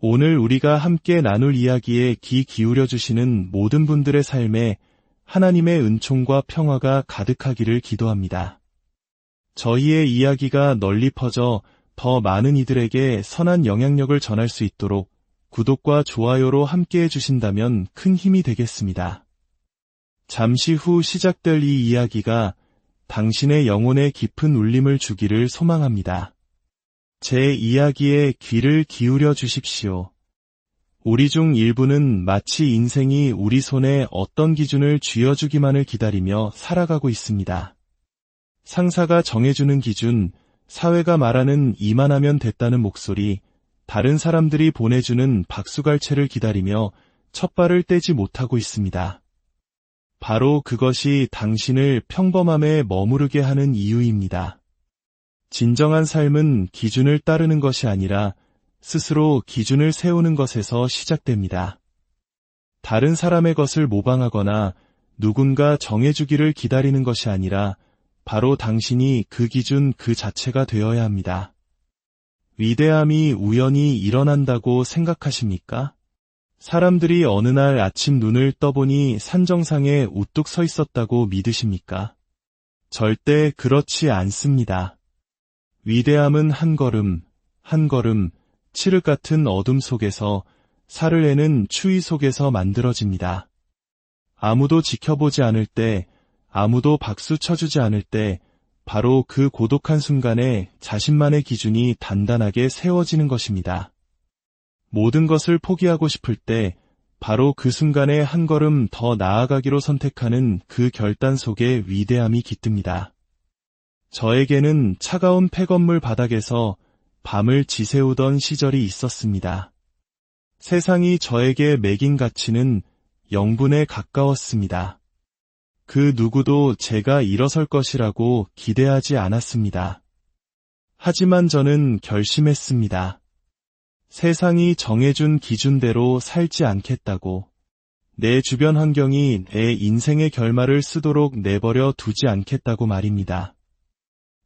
오늘 우리가 함께 나눌 이야기에 귀 기울여 주시는 모든 분들의 삶에 하나님의 은총과 평화가 가득하기를 기도합니다. 저희의 이야기가 널리 퍼져 더 많은 이들에게 선한 영향력을 전할 수 있도록 구독과 좋아요로 함께해 주신다면 큰 힘이 되겠습니다. 잠시 후 시작될 이 이야기가 당신의 영혼에 깊은 울림을 주기를 소망합니다. 제 이야기에 귀를 기울여 주십시오. 우리 중 일부는 마치 인생이 우리 손에 어떤 기준을 쥐어주기만을 기다리며 살아가고 있습니다. 상사가 정해주는 기준, 사회가 말하는 이만하면 됐다는 목소리, 다른 사람들이 보내주는 박수갈채를 기다리며 첫 발을 떼지 못하고 있습니다. 바로 그것이 당신을 평범함에 머무르게 하는 이유입니다. 진정한 삶은 기준을 따르는 것이 아니라 스스로 기준을 세우는 것에서 시작됩니다. 다른 사람의 것을 모방하거나 누군가 정해주기를 기다리는 것이 아니라 바로 당신이 그 기준 그 자체가 되어야 합니다. 위대함이 우연히 일어난다고 생각하십니까? 사람들이 어느 날 아침 눈을 떠보니 산정상에 우뚝 서 있었다고 믿으십니까? 절대 그렇지 않습니다. 위대함은 한 걸음, 한 걸음, 칠흑 같은 어둠 속에서, 살을 내는 추위 속에서 만들어집니다. 아무도 지켜보지 않을 때, 아무도 박수 쳐주지 않을 때, 바로 그 고독한 순간에 자신만의 기준이 단단하게 세워지는 것입니다. 모든 것을 포기하고 싶을 때, 바로 그 순간에 한 걸음 더 나아가기로 선택하는 그 결단 속에 위대함이 깃듭니다. 저에게는 차가운 폐건물 바닥에서 밤을 지새우던 시절이 있었습니다. 세상이 저에게 매긴 가치는 0분에 가까웠습니다. 그 누구도 제가 일어설 것이라고 기대하지 않았습니다. 하지만 저는 결심했습니다. 세상이 정해준 기준대로 살지 않겠다고. 내 주변 환경이 내 인생의 결말을 쓰도록 내버려 두지 않겠다고 말입니다.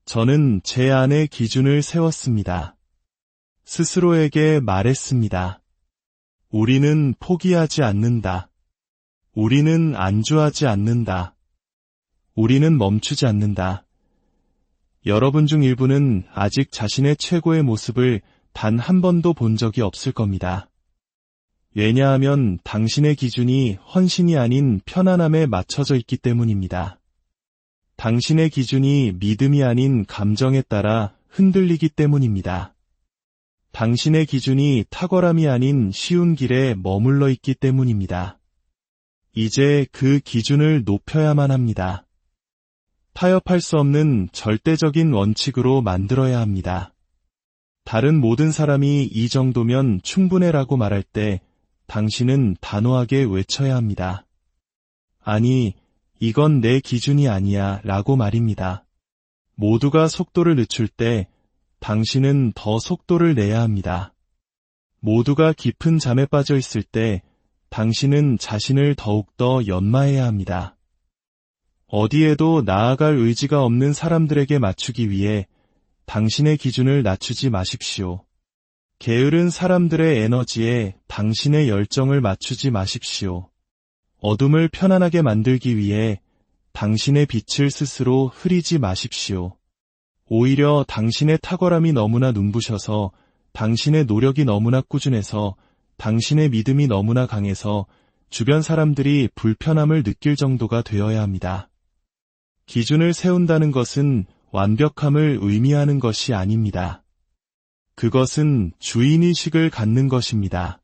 저는 제 안에 기준을 세웠습니다. 스스로에게 말했습니다. 우리는 포기하지 않는다. 우리는 안주하지 않는다. 우리는 멈추지 않는다. 여러분 중 일부는 아직 자신의 최고의 모습을 단 한 번도 본 적이 없을 겁니다. 왜냐하면 당신의 기준이 헌신이 아닌 편안함에 맞춰져 있기 때문입니다. 당신의 기준이 믿음이 아닌 감정에 따라 흔들리기 때문입니다. 당신의 기준이 탁월함이 아닌 쉬운 길에 머물러 있기 때문입니다. 이제 그 기준을 높여야만 합니다. 타협할 수 없는 절대적인 원칙으로 만들어야 합니다. 다른 모든 사람이 이 정도면 충분해라고 말할 때 당신은 단호하게 외쳐야 합니다. 아니, 이건 내 기준이 아니야 라고 말입니다. 모두가 속도를 늦출 때 당신은 더 속도를 내야 합니다. 모두가 깊은 잠에 빠져 있을 때 당신은 자신을 더욱더 연마해야 합니다. 어디에도 나아갈 의지가 없는 사람들에게 맞추기 위해 당신의 기준을 낮추지 마십시오. 게으른 사람들의 에너지에 당신의 열정을 맞추지 마십시오. 어둠을 편안하게 만들기 위해 당신의 빛을 스스로 흐리지 마십시오. 오히려 당신의 탁월함이 너무나 눈부셔서, 당신의 노력이 너무나 꾸준해서, 당신의 믿음이 너무나 강해서 주변 사람들이 불편함을 느낄 정도가 되어야 합니다. 기준을 세운다는 것은 완벽함을 의미하는 것이 아닙니다. 그것은 주인의식을 갖는 것입니다.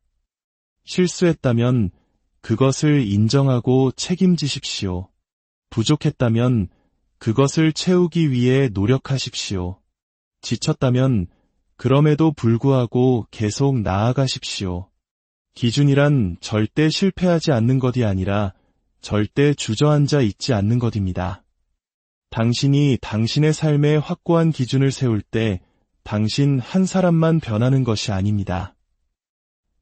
실수했다면 그것을 인정하고 책임지십시오. 부족했다면 그것을 채우기 위해 노력하십시오. 지쳤다면 그럼에도 불구하고 계속 나아가십시오. 기준이란 절대 실패하지 않는 것이 아니라 절대 주저앉아 있지 않는 것입니다. 당신이 당신의 삶에 확고한 기준을 세울 때 당신 한 사람만 변하는 것이 아닙니다.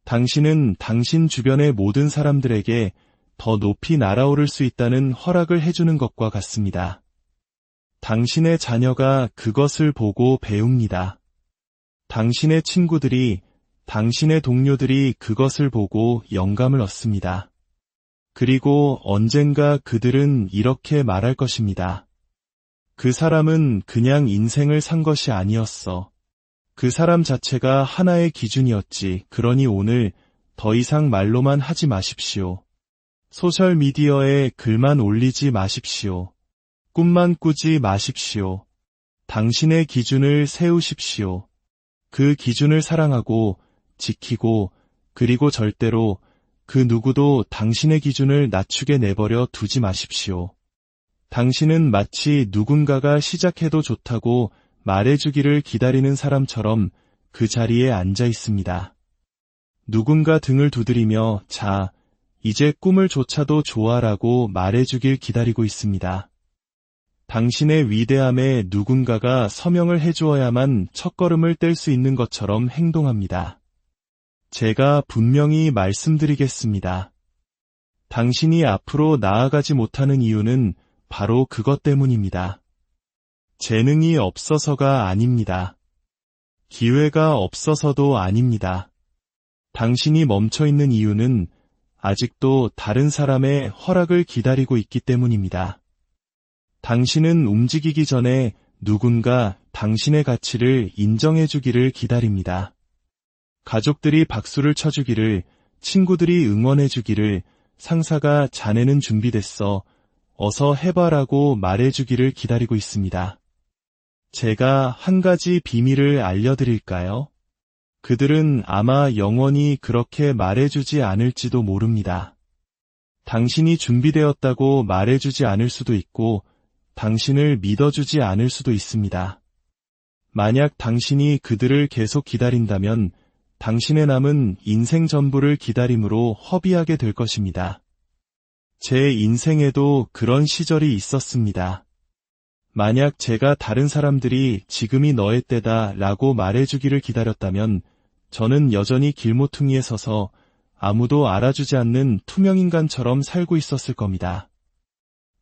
당신은 당신 주변의 모든 사람들에게 더 높이 날아오를 수 있다는 허락을 해주는 것과 같습니다. 당신의 자녀가 그것을 보고 배웁니다. 당신의 친구들이, 당신의 동료들이 그것을 보고 영감을 얻습니다. 그리고 언젠가 그들은 이렇게 말할 것입니다. 그 사람은 그냥 인생을 산 것이 아니었어. 그 사람 자체가 하나의 기준이었지. 그러니 오늘 더 이상 말로만 하지 마십시오. 소셜미디어에 글만 올리지 마십시오. 꿈만 꾸지 마십시오. 당신의 기준을 세우십시오. 그 기준을 사랑하고 지키고 그리고 절대로 그 누구도 당신의 기준을 낮추게 내버려 두지 마십시오. 당신은 마치 누군가가 시작해도 좋다고 말해주기를 기다리는 사람처럼 그 자리에 앉아 있습니다. 누군가 등을 두드리며 자, 이제 꿈을 좇아도 좋아라고 말해주길 기다리고 있습니다. 당신의 위대함에 누군가가 서명을 해주어야만 첫걸음을 뗄 수 있는 것처럼 행동합니다. 제가 분명히 말씀드리겠습니다. 당신이 앞으로 나아가지 못하는 이유는 바로 그것 때문입니다. 재능이 없어서가 아닙니다. 기회가 없어서도 아닙니다. 당신이 멈춰 있는 이유는 아직도 다른 사람의 허락을 기다리고 있기 때문입니다. 당신은 움직이기 전에 누군가 당신의 가치를 인정해 주기를 기다립니다. 가족들이 박수를 쳐주기를, 친구들이 응원해 주기를, 상사가 자네는 준비됐어, 어서 해봐라고 말해 주기를 기다리고 있습니다. 제가 한 가지 비밀을 알려드릴까요? 그들은 아마 영원히 그렇게 말해주지 않을지도 모릅니다. 당신이 준비되었다고 말해주지 않을 수도 있고 당신을 믿어주지 않을 수도 있습니다. 만약 당신이 그들을 계속 기다린다면 당신의 남은 인생 전부를 기다림으로 허비하게 될 것입니다. 제 인생에도 그런 시절이 있었습니다. 만약 제가 다른 사람들이 지금이 너의 때다 라고 말해주기를 기다렸다면 저는 여전히 길모퉁이에 서서 아무도 알아주지 않는 투명인간처럼 살고 있었을 겁니다.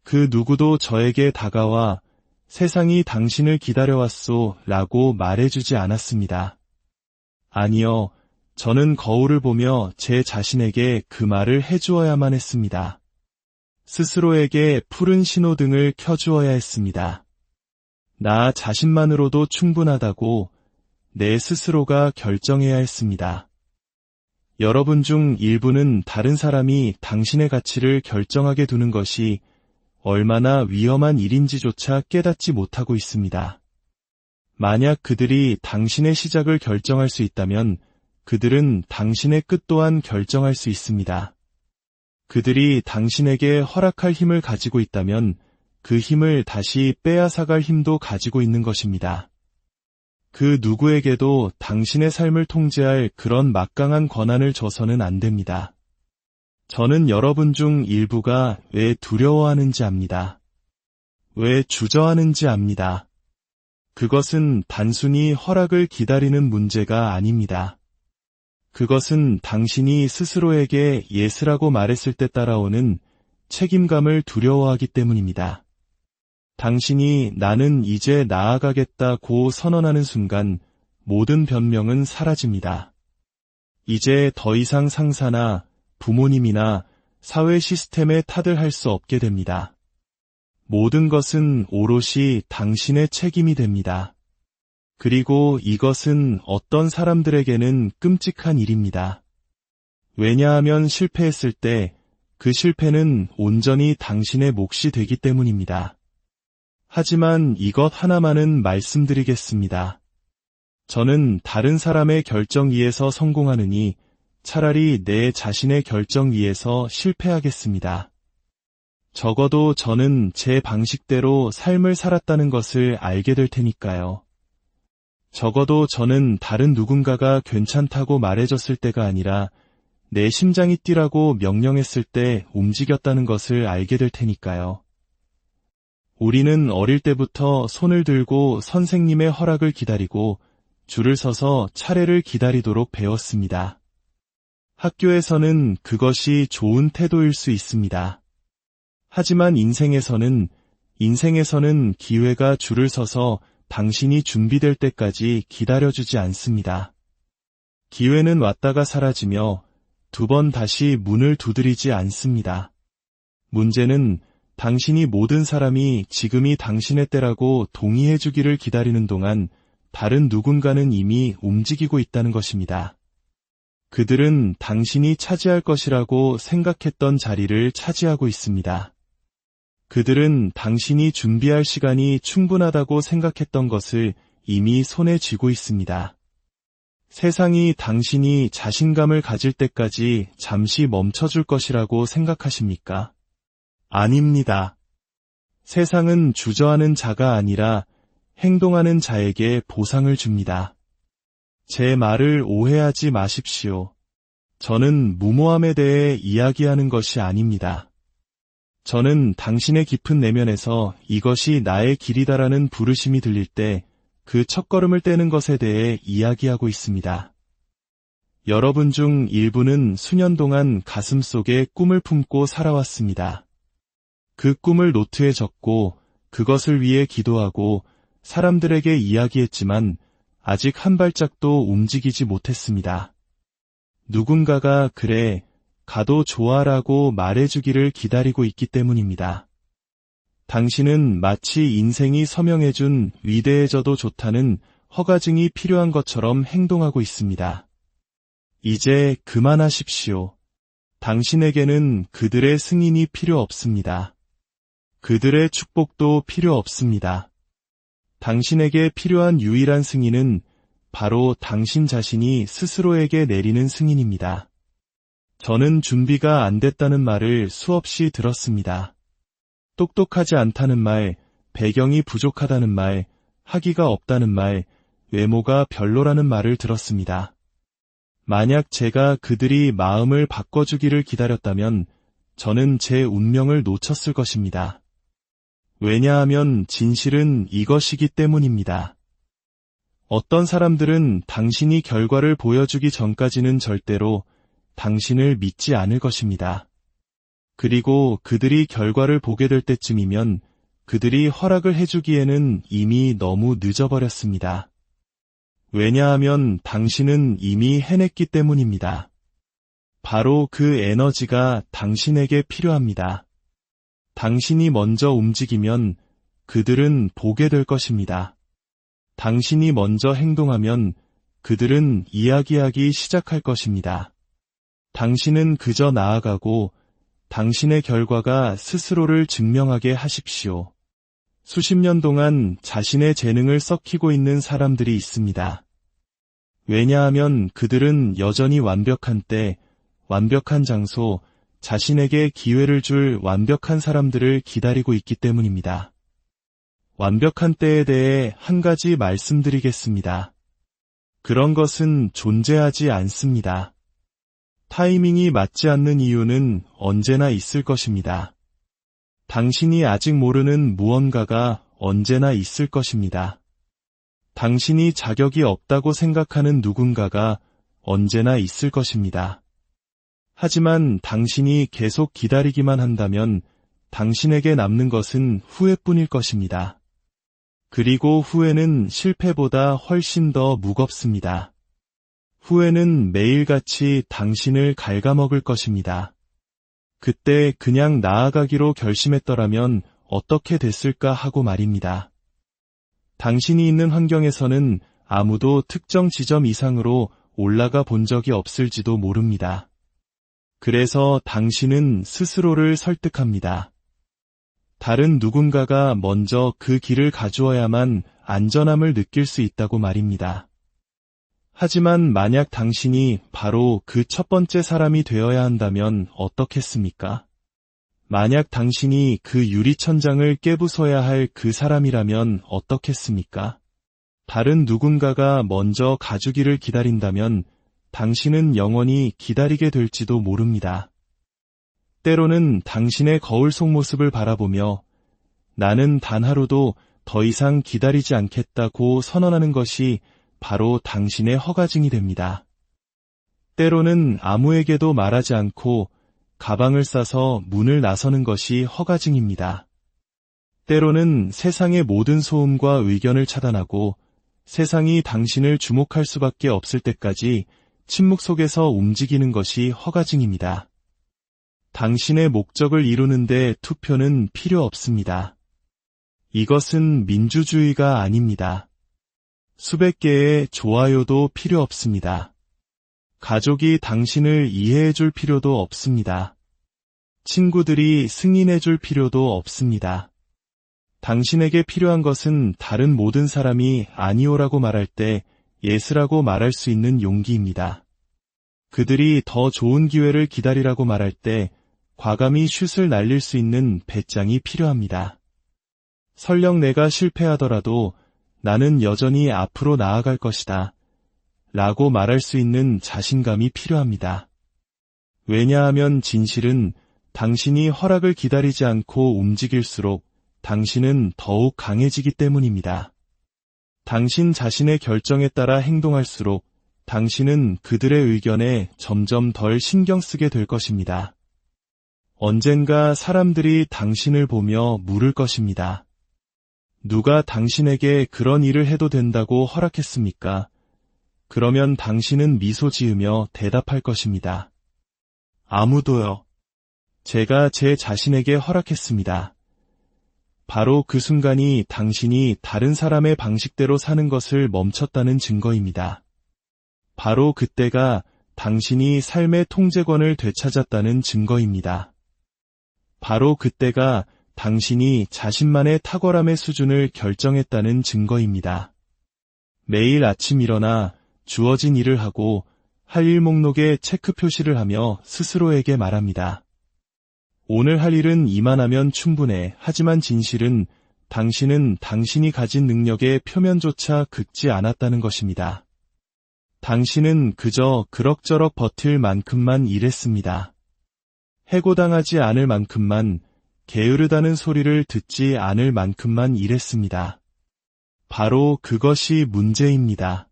그 누구도 저에게 다가와 세상이 당신을 기다려왔소 라고 말해주지 않았습니다. 아니요, 저는 거울을 보며 제 자신에게 그 말을 해주어야만 했습니다. 스스로에게 푸른 신호등을 켜주어야 했습니다. 나 자신만으로도 충분하다고 내 스스로가 결정해야 했습니다. 여러분 중 일부는 다른 사람이 당신의 가치를 결정하게 두는 것이 얼마나 위험한 일인지조차 깨닫지 못하고 있습니다. 만약 그들이 당신의 시작을 결정할 수 있다면 그들은 당신의 끝 또한 결정할 수 있습니다. 그들이 당신에게 허락할 힘을 가지고 있다면 그 힘을 다시 빼앗아갈 힘도 가지고 있는 것입니다. 그 누구에게도 당신의 삶을 통제할 그런 막강한 권한을 줘서는 안 됩니다. 저는 여러분 중 일부가 왜 두려워하는지 압니다. 왜 주저하는지 압니다. 그것은 단순히 허락을 기다리는 문제가 아닙니다. 그것은 당신이 스스로에게 예스라고 말했을 때 따라오는 책임감을 두려워하기 때문입니다. 당신이 나는 이제 나아가겠다고 선언하는 순간 모든 변명은 사라집니다. 이제 더 이상 상사나 부모님이나 사회 시스템의 탓을 할 수 없게 됩니다. 모든 것은 오롯이 당신의 책임이 됩니다. 그리고 이것은 어떤 사람들에게는 끔찍한 일입니다. 왜냐하면 실패했을 때 그 실패는 온전히 당신의 몫이 되기 때문입니다. 하지만 이것 하나만은 말씀드리겠습니다. 저는 다른 사람의 결정 위에서 성공하느니 차라리 내 자신의 결정 위에서 실패하겠습니다. 적어도 저는 제 방식대로 삶을 살았다는 것을 알게 될 테니까요. 적어도 저는 다른 누군가가 괜찮다고 말해줬을 때가 아니라 내 심장이 뛰라고 명령했을 때 움직였다는 것을 알게 될 테니까요. 우리는 어릴 때부터 손을 들고 선생님의 허락을 기다리고 줄을 서서 차례를 기다리도록 배웠습니다. 학교에서는 그것이 좋은 태도일 수 있습니다. 하지만 인생에서는 기회가 줄을 서서 당신이 준비될 때까지 기다려주지 않습니다. 기회는 왔다가 사라지며 두 번 다시 문을 두드리지 않습니다. 문제는 당신이 모든 사람이 지금이 당신의 때라고 동의해주기를 기다리는 동안 다른 누군가는 이미 움직이고 있다는 것입니다. 그들은 당신이 차지할 것이라고 생각했던 자리를 차지하고 있습니다. 그들은 당신이 준비할 시간이 충분하다고 생각했던 것을 이미 손에 쥐고 있습니다. 세상이 당신이 자신감을 가질 때까지 잠시 멈춰줄 것이라고 생각하십니까? 아닙니다. 세상은 주저하는 자가 아니라 행동하는 자에게 보상을 줍니다. 제 말을 오해하지 마십시오. 저는 무모함에 대해 이야기하는 것이 아닙니다. 저는 당신의 깊은 내면에서 이것이 나의 길이다라는 부르심이 들릴 때 그 첫걸음을 떼는 것에 대해 이야기하고 있습니다. 여러분 중 일부는 수년 동안 가슴속에 꿈을 품고 살아왔습니다. 그 꿈을 노트에 적고 그것을 위해 기도하고 사람들에게 이야기했지만 아직 한 발짝도 움직이지 못했습니다. 누군가가 그래, 가도 좋아라고 말해주기를 기다리고 있기 때문입니다. 당신은 마치 인생이 서명해준 위대해져도 좋다는 허가증이 필요한 것처럼 행동하고 있습니다. 이제 그만하십시오. 당신에게는 그들의 승인이 필요 없습니다. 그들의 축복도 필요 없습니다. 당신에게 필요한 유일한 승인은 바로 당신 자신이 스스로에게 내리는 승인입니다. 저는 준비가 안 됐다는 말을 수없이 들었습니다. 똑똑하지 않다는 말, 배경이 부족하다는 말, 학위가 없다는 말, 외모가 별로라는 말을 들었습니다. 만약 제가 그들이 마음을 바꿔주기를 기다렸다면 저는 제 운명을 놓쳤을 것입니다. 왜냐하면 진실은 이것이기 때문입니다. 어떤 사람들은 당신이 결과를 보여주기 전까지는 절대로 당신을 믿지 않을 것입니다. 그리고 그들이 결과를 보게 될 때쯤이면 그들이 허락을 해주기에는 이미 너무 늦어버렸습니다. 왜냐하면 당신은 이미 해냈기 때문입니다. 바로 그 에너지가 당신에게 필요합니다. 당신이 먼저 움직이면 그들은 보게 될 것입니다. 당신이 먼저 행동하면 그들은 이야기하기 시작할 것입니다. 당신은 그저 나아가고 당신의 결과가 스스로를 증명하게 하십시오. 수십 년 동안 자신의 재능을 썩히고 있는 사람들이 있습니다. 왜냐하면 그들은 여전히 완벽한 때, 완벽한 장소, 자신에게 기회를 줄 완벽한 사람들을 기다리고 있기 때문입니다. 완벽한 때에 대해 한 가지 말씀드리겠습니다. 그런 것은 존재하지 않습니다. 타이밍이 맞지 않는 이유는 언제나 있을 것입니다. 당신이 아직 모르는 무언가가 언제나 있을 것입니다. 당신이 자격이 없다고 생각하는 누군가가 언제나 있을 것입니다. 하지만 당신이 계속 기다리기만 한다면 당신에게 남는 것은 후회뿐일 것입니다. 그리고 후회는 실패보다 훨씬 더 무겁습니다. 후회는 매일같이 당신을 갉아먹을 것입니다. 그때 그냥 나아가기로 결심했더라면 어떻게 됐을까 하고 말입니다. 당신이 있는 환경에서는 아무도 특정 지점 이상으로 올라가 본 적이 없을지도 모릅니다. 그래서 당신은 스스로를 설득합니다. 다른 누군가가 먼저 그 길을 가주어야만 안전함을 느낄 수 있다고 말입니다. 하지만 만약 당신이 바로 그 첫 번째 사람이 되어야 한다면 어떻겠습니까? 만약 당신이 그 유리천장을 깨부숴야 할 그 사람이라면 어떻겠습니까? 다른 누군가가 먼저 가주기를 기다린다면 당신은 영원히 기다리게 될지도 모릅니다. 때로는 당신의 거울 속 모습을 바라보며 나는 단 하루도 더 이상 기다리지 않겠다고 선언하는 것이 바로 당신의 허가증이 됩니다. 때로는 아무에게도 말하지 않고 가방을 싸서 문을 나서는 것이 허가증입니다. 때로는 세상의 모든 소음과 의견을 차단하고 세상이 당신을 주목할 수밖에 없을 때까지 침묵 속에서 움직이는 것이 허가증입니다. 당신의 목적을 이루는데 투표는 필요 없습니다. 이것은 민주주의가 아닙니다. 수백 개의 좋아요도 필요 없습니다. 가족이 당신을 이해해 줄 필요도 없습니다. 친구들이 승인해 줄 필요도 없습니다. 당신에게 필요한 것은 다른 모든 사람이 아니오라고 말할 때 예스라고 말할 수 있는 용기입니다. 그들이 더 좋은 기회를 기다리라고 말할 때 과감히 슛을 날릴 수 있는 배짱이 필요합니다. 설령 내가 실패하더라도 나는 여전히 앞으로 나아갈 것이다. 라고 말할 수 있는 자신감이 필요합니다. 왜냐하면 진실은 당신이 허락을 기다리지 않고 움직일수록 당신은 더욱 강해지기 때문입니다. 당신 자신의 결정에 따라 행동할수록 당신은 그들의 의견에 점점 덜 신경 쓰게 될 것입니다. 언젠가 사람들이 당신을 보며 물을 것입니다. 누가 당신에게 그런 일을 해도 된다고 허락했습니까? 그러면 당신은 미소 지으며 대답할 것입니다. 아무도요. 제가 제 자신에게 허락했습니다. 바로 그 순간이 당신이 다른 사람의 방식대로 사는 것을 멈췄다는 증거입니다. 바로 그때가 당신이 삶의 통제권을 되찾았다는 증거입니다. 바로 그때가 당신이 자신만의 탁월함의 수준을 결정했다는 증거입니다. 매일 아침 일어나 주어진 일을 하고 할 일 목록에 체크 표시를 하며 스스로에게 말합니다. 오늘 할 일은 이만하면 충분해. 하지만 진실은 당신은 당신이 가진 능력의 표면조차 긋지 않았다는 것입니다. 당신은 그저 그럭저럭 버틸 만큼만 일했습니다. 해고당하지 않을 만큼만, 게으르다는 소리를 듣지 않을 만큼만 일했습니다. 바로 그것이 문제입니다.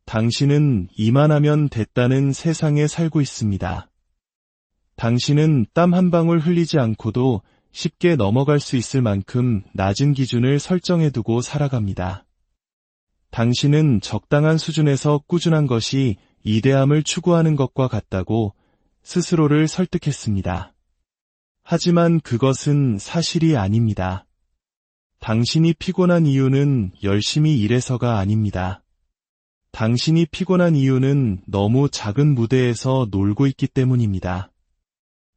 당신은 이만하면 됐다는 세상에 살고 있습니다. 당신은 땀 한 방울 흘리지 않고도 쉽게 넘어갈 수 있을 만큼 낮은 기준을 설정해두고 살아갑니다. 당신은 적당한 수준에서 꾸준한 것이 이대함을 추구하는 것과 같다고 스스로를 설득했습니다. 하지만 그것은 사실이 아닙니다. 당신이 피곤한 이유는 열심히 일해서가 아닙니다. 당신이 피곤한 이유는 너무 작은 무대에서 놀고 있기 때문입니다.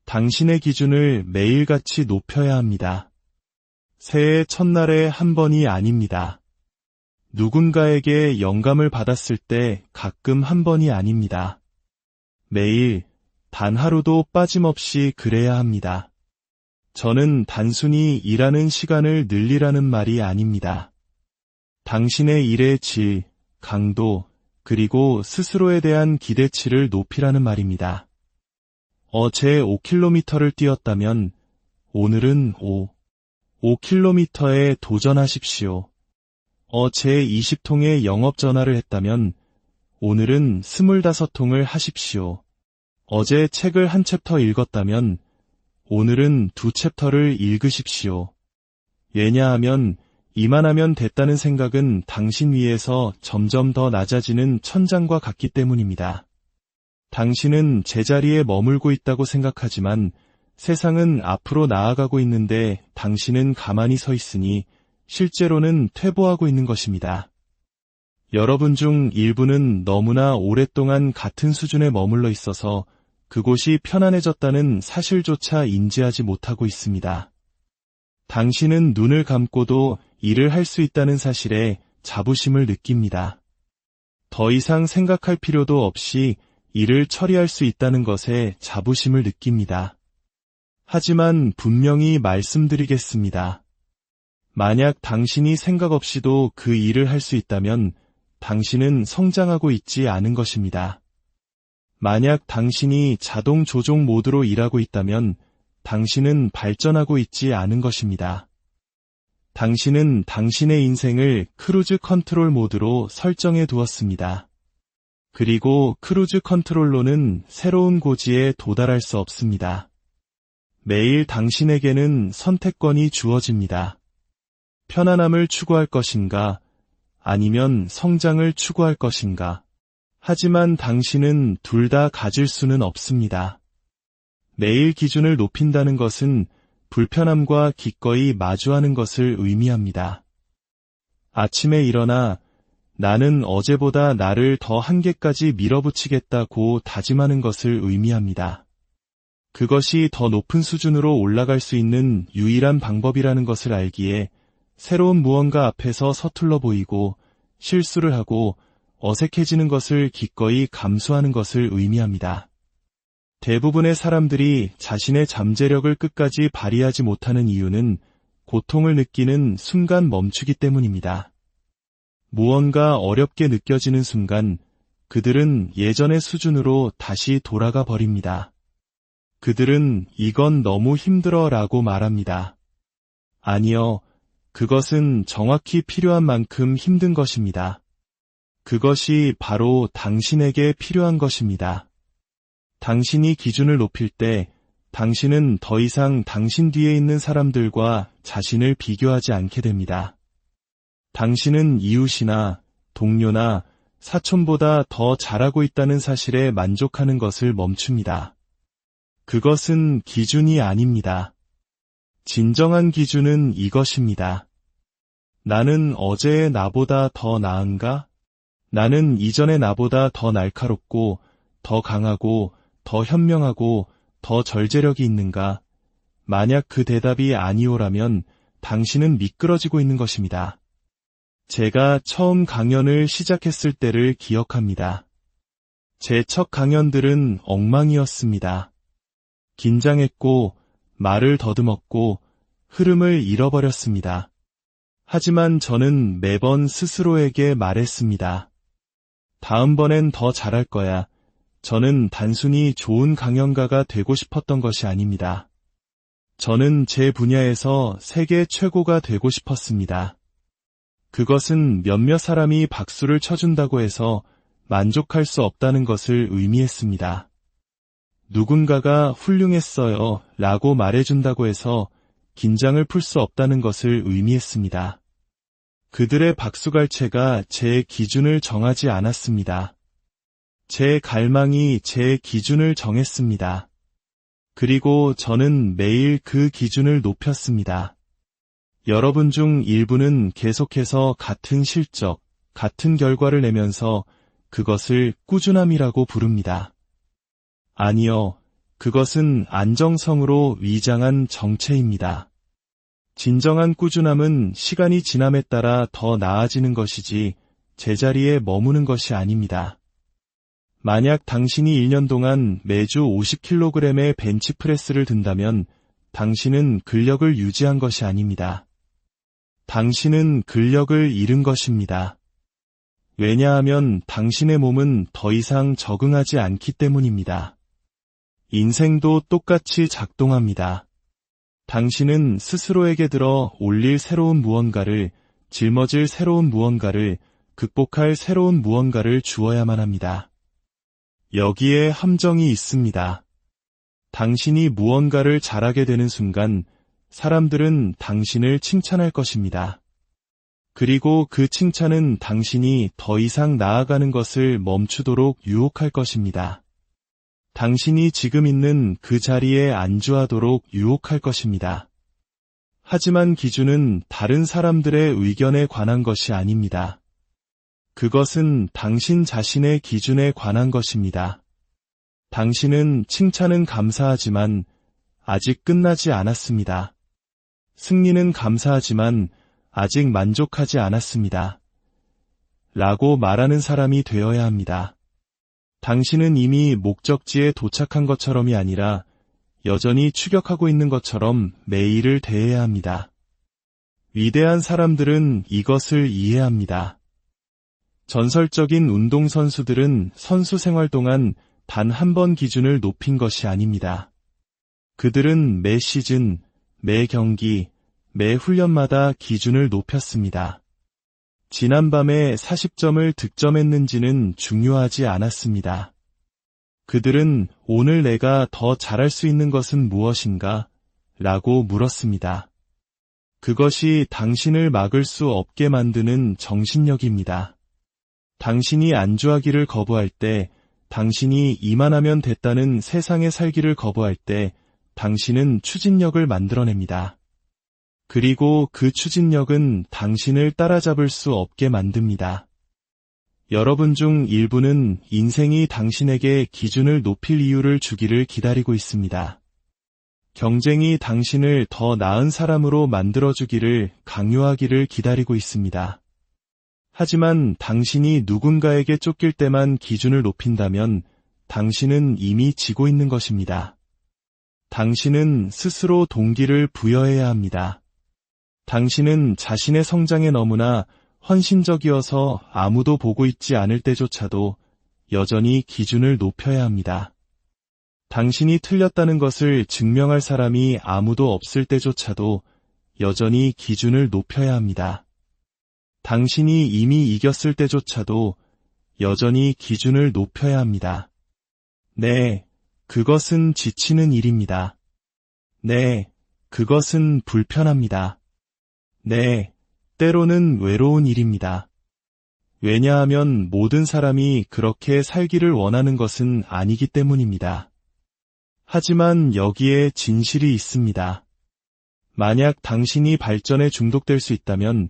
당신의 기준을 매일같이 높여야 합니다. 새해 첫날에 한 번이 아닙니다. 누군가에게 영감을 받았을 때 가끔 한 번이 아닙니다. 매일, 단 하루도 빠짐없이 그래야 합니다. 저는 단순히 일하는 시간을 늘리라는 말이 아닙니다. 당신의 일의 질, 강도, 그리고 스스로에 대한 기대치를 높이라는 말입니다. 어제 5km를 뛰었다면 오늘은 5km에 도전하십시오. 어제 20통의 영업 전화를 했다면 오늘은 25통을 하십시오. 어제 책을 한 챕터 읽었다면 오늘은 2챕터를 읽으십시오. 왜냐하면 이만하면 됐다는 생각은 당신 위에서 점점 더 낮아지는 천장과 같기 때문입니다. 당신은 제자리에 머물고 있다고 생각하지만 세상은 앞으로 나아가고 있는데 당신은 가만히 서 있으니 실제로는 퇴보하고 있는 것입니다. 여러분 중 일부는 너무나 오랫동안 같은 수준에 머물러 있어서 그곳이 편안해졌다는 사실조차 인지하지 못하고 있습니다. 당신은 눈을 감고도 일을 할 수 있다는 사실에 자부심을 느낍니다. 더 이상 생각할 필요도 없이 일을 처리할 수 있다는 것에 자부심을 느낍니다. 하지만 분명히 말씀드리겠습니다. 만약 당신이 생각 없이도 그 일을 할 수 있다면 당신은 성장하고 있지 않은 것입니다. 만약 당신이 자동 조종 모드로 일하고 있다면 당신은 발전하고 있지 않은 것입니다. 당신은 당신의 인생을 크루즈 컨트롤 모드로 설정해 두었습니다. 그리고 크루즈 컨트롤로는 새로운 고지에 도달할 수 없습니다. 매일 당신에게는 선택권이 주어집니다. 편안함을 추구할 것인가, 아니면 성장을 추구할 것인가. 하지만 당신은 둘 다 가질 수는 없습니다. 매일 기준을 높인다는 것은 불편함과 기꺼이 마주하는 것을 의미합니다. 아침에 일어나 나는 어제보다 나를 더 한계까지 밀어붙이겠다고 다짐하는 것을 의미합니다. 그것이 더 높은 수준으로 올라갈 수 있는 유일한 방법이라는 것을 알기에 새로운 무언가 앞에서 서툴러 보이고 실수를 하고 어색해지는 것을 기꺼이 감수하는 것을 의미합니다. 대부분의 사람들이 자신의 잠재력을 끝까지 발휘하지 못하는 이유는 고통을 느끼는 순간 멈추기 때문입니다. 무언가 어렵게 느껴지는 순간 그들은 예전의 수준으로 다시 돌아가 버립니다. 그들은 이건 너무 힘들어 라고 말합니다. 아니요, 그것은 정확히 필요한 만큼 힘든 것입니다. 그것이 바로 당신에게 필요한 것입니다. 당신이 기준을 높일 때 당신은 더 이상 당신 뒤에 있는 사람들과 자신을 비교하지 않게 됩니다. 당신은 이웃이나 동료나 사촌보다 더 잘하고 있다는 사실에 만족하는 것을 멈춥니다. 그것은 기준이 아닙니다. 진정한 기준은 이것입니다. 나는 어제의 나보다 더 나은가? 나는 이전의 나보다 더 날카롭고, 더 강하고, 더 현명하고, 더 절제력이 있는가? 만약 그 대답이 아니오라면 당신은 미끄러지고 있는 것입니다. 제가 처음 강연을 시작했을 때를 기억합니다. 제 첫 강연들은 엉망이었습니다. 긴장했고, 말을 더듬었고, 흐름을 잃어버렸습니다. 하지만 저는 매번 스스로에게 말했습니다. 다음번엔 더 잘할 거야. 저는 단순히 좋은 강연가가 되고 싶었던 것이 아닙니다. 저는 제 분야에서 세계 최고가 되고 싶었습니다. 그것은 몇몇 사람이 박수를 쳐준다고 해서 만족할 수 없다는 것을 의미했습니다. 누군가가 훌륭했어요 라고 말해준다고 해서 긴장을 풀 수 없다는 것을 의미했습니다. 그들의 박수갈채가 제 기준을 정하지 않았습니다. 제 갈망이 제 기준을 정했습니다. 그리고 저는 매일 그 기준을 높였습니다. 여러분 중 일부는 계속해서 같은 실적, 같은 결과를 내면서 그것을 꾸준함이라고 부릅니다. 아니요, 그것은 안정성으로 위장한 정체입니다. 진정한 꾸준함은 시간이 지남에 따라 더 나아지는 것이지 제자리에 머무는 것이 아닙니다. 만약 당신이 1년 동안 매주 50kg의 벤치프레스를 든다면 당신은 근력을 유지한 것이 아닙니다. 당신은 근력을 잃은 것입니다. 왜냐하면 당신의 몸은 더 이상 적응하지 않기 때문입니다. 인생도 똑같이 작동합니다. 당신은 스스로에게 들어 올릴 새로운 무언가를, 짊어질 새로운 무언가를, 극복할 새로운 무언가를 주어야만 합니다. 여기에 함정이 있습니다. 당신이 무언가를 잘하게 되는 순간 사람들은 당신을 칭찬할 것입니다. 그리고 그 칭찬은 당신이 더 이상 나아가는 것을 멈추도록 유혹할 것입니다. 당신이 지금 있는 그 자리에 안주하도록 유혹할 것입니다. 하지만 기준은 다른 사람들의 의견에 관한 것이 아닙니다. 그것은 당신 자신의 기준에 관한 것입니다. 당신은 칭찬은 감사하지만 아직 끝나지 않았습니다. 승리는 감사하지만 아직 만족하지 않았습니다. 라고 말하는 사람이 되어야 합니다. 당신은 이미 목적지에 도착한 것처럼이 아니라 여전히 추격하고 있는 것처럼 매일을 대해야 합니다. 위대한 사람들은 이것을 이해합니다. 전설적인 운동선수들은 선수 생활 동안 단 한 번 기준을 높인 것이 아닙니다. 그들은 매 시즌, 매 경기, 매 훈련마다 기준을 높였습니다. 지난밤에 40점을 득점했는지는 중요하지 않았습니다. 그들은 오늘 내가 더 잘할 수 있는 것은 무엇인가? 라고 물었습니다. 그것이 당신을 막을 수 없게 만드는 정신력입니다. 당신이 안주하기를 거부할 때, 당신이 이만하면 됐다는 세상에 살기를 거부할 때, 당신은 추진력을 만들어냅니다. 그리고 그 추진력은 당신을 따라잡을 수 없게 만듭니다. 여러분 중 일부는 인생이 당신에게 기준을 높일 이유를 주기를 기다리고 있습니다. 경쟁이 당신을 더 나은 사람으로 만들어주기를 강요하기를 기다리고 있습니다. 하지만 당신이 누군가에게 쫓길 때만 기준을 높인다면 당신은 이미 지고 있는 것입니다. 당신은 스스로 동기를 부여해야 합니다. 당신은 자신의 성장에 너무나 헌신적이어서 아무도 보고 있지 않을 때조차도 여전히 기준을 높여야 합니다. 당신이 틀렸다는 것을 증명할 사람이 아무도 없을 때조차도 여전히 기준을 높여야 합니다. 당신이 이미 이겼을 때조차도 여전히 기준을 높여야 합니다. 네, 그것은 지치는 일입니다. 네, 그것은 불편합니다. 네, 때로는 외로운 일입니다. 왜냐하면 모든 사람이 그렇게 살기를 원하는 것은 아니기 때문입니다. 하지만 여기에 진실이 있습니다. 만약 당신이 발전에 중독될 수 있다면,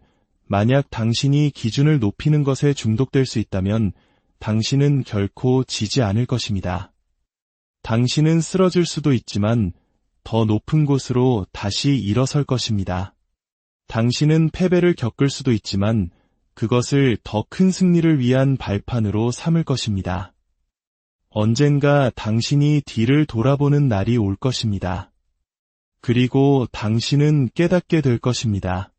만약 당신이 기준을 높이는 것에 중독될 수 있다면 당신은 결코 지지 않을 것입니다. 당신은 쓰러질 수도 있지만 더 높은 곳으로 다시 일어설 것입니다. 당신은 패배를 겪을 수도 있지만 그것을 더 큰 승리를 위한 발판으로 삼을 것입니다. 언젠가 당신이 뒤를 돌아보는 날이 올 것입니다. 그리고 당신은 깨닫게 될 것입니다.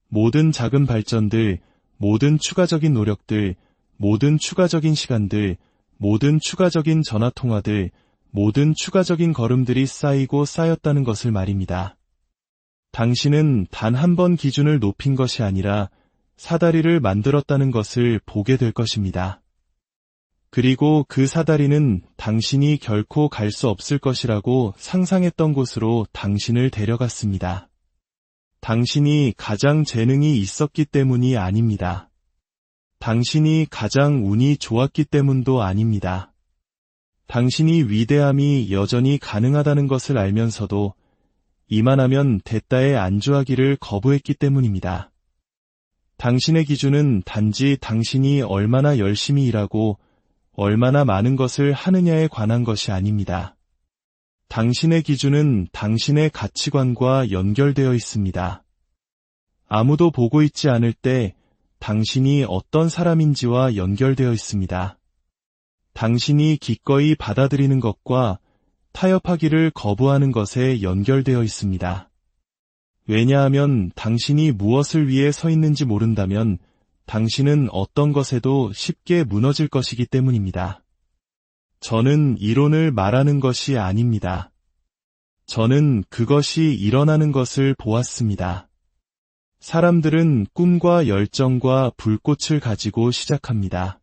모든 작은 발전들, 모든 추가적인 노력들, 모든 추가적인 시간들, 모든 추가적인 전화통화들, 모든 추가적인 걸음들이 쌓이고 쌓였다는 것을 말입니다. 당신은 단 한 번 기준을 높인 것이 아니라 사다리를 만들었다는 것을 보게 될 것입니다. 그리고 그 사다리는 당신이 결코 갈 수 없을 것이라고 상상했던 곳으로 당신을 데려갔습니다. 당신이 가장 재능이 있었기 때문이 아닙니다. 당신이 가장 운이 좋았기 때문도 아닙니다. 당신이 위대함이 여전히 가능하다는 것을 알면서도 이만하면 됐다에 안주하기를 거부했기 때문입니다. 당신의 기준은 단지 당신이 얼마나 열심히 일하고 얼마나 많은 것을 하느냐에 관한 것이 아닙니다. 당신의 기준은 당신의 가치관과 연결되어 있습니다. 아무도 보고 있지 않을 때 당신이 어떤 사람인지와 연결되어 있습니다. 당신이 기꺼이 받아들이는 것과 타협하기를 거부하는 것에 연결되어 있습니다. 왜냐하면 당신이 무엇을 위해 서 있는지 모른다면 당신은 어떤 것에도 쉽게 무너질 것이기 때문입니다. 저는 이론을 말하는 것이 아닙니다. 저는 그것이 일어나는 것을 보았습니다. 사람들은 꿈과 열정과 불꽃을 가지고 시작합니다.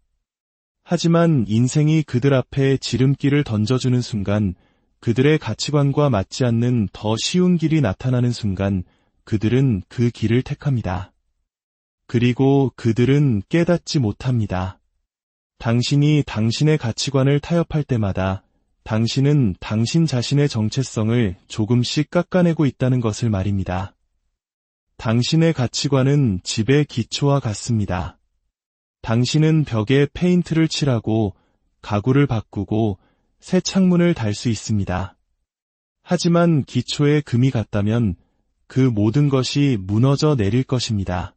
하지만 인생이 그들 앞에 지름길을 던져주는 순간, 그들의 가치관과 맞지 않는 더 쉬운 길이 나타나는 순간, 그들은 그 길을 택합니다. 그리고 그들은 깨닫지 못합니다. 당신이 당신의 가치관을 타협할 때마다 당신은 당신 자신의 정체성을 조금씩 깎아내고 있다는 것을 말입니다. 당신의 가치관은 집의 기초와 같습니다. 당신은 벽에 페인트를 칠하고 가구를 바꾸고 새 창문을 달 수 있습니다. 하지만 기초에 금이 갔다면 그 모든 것이 무너져 내릴 것입니다.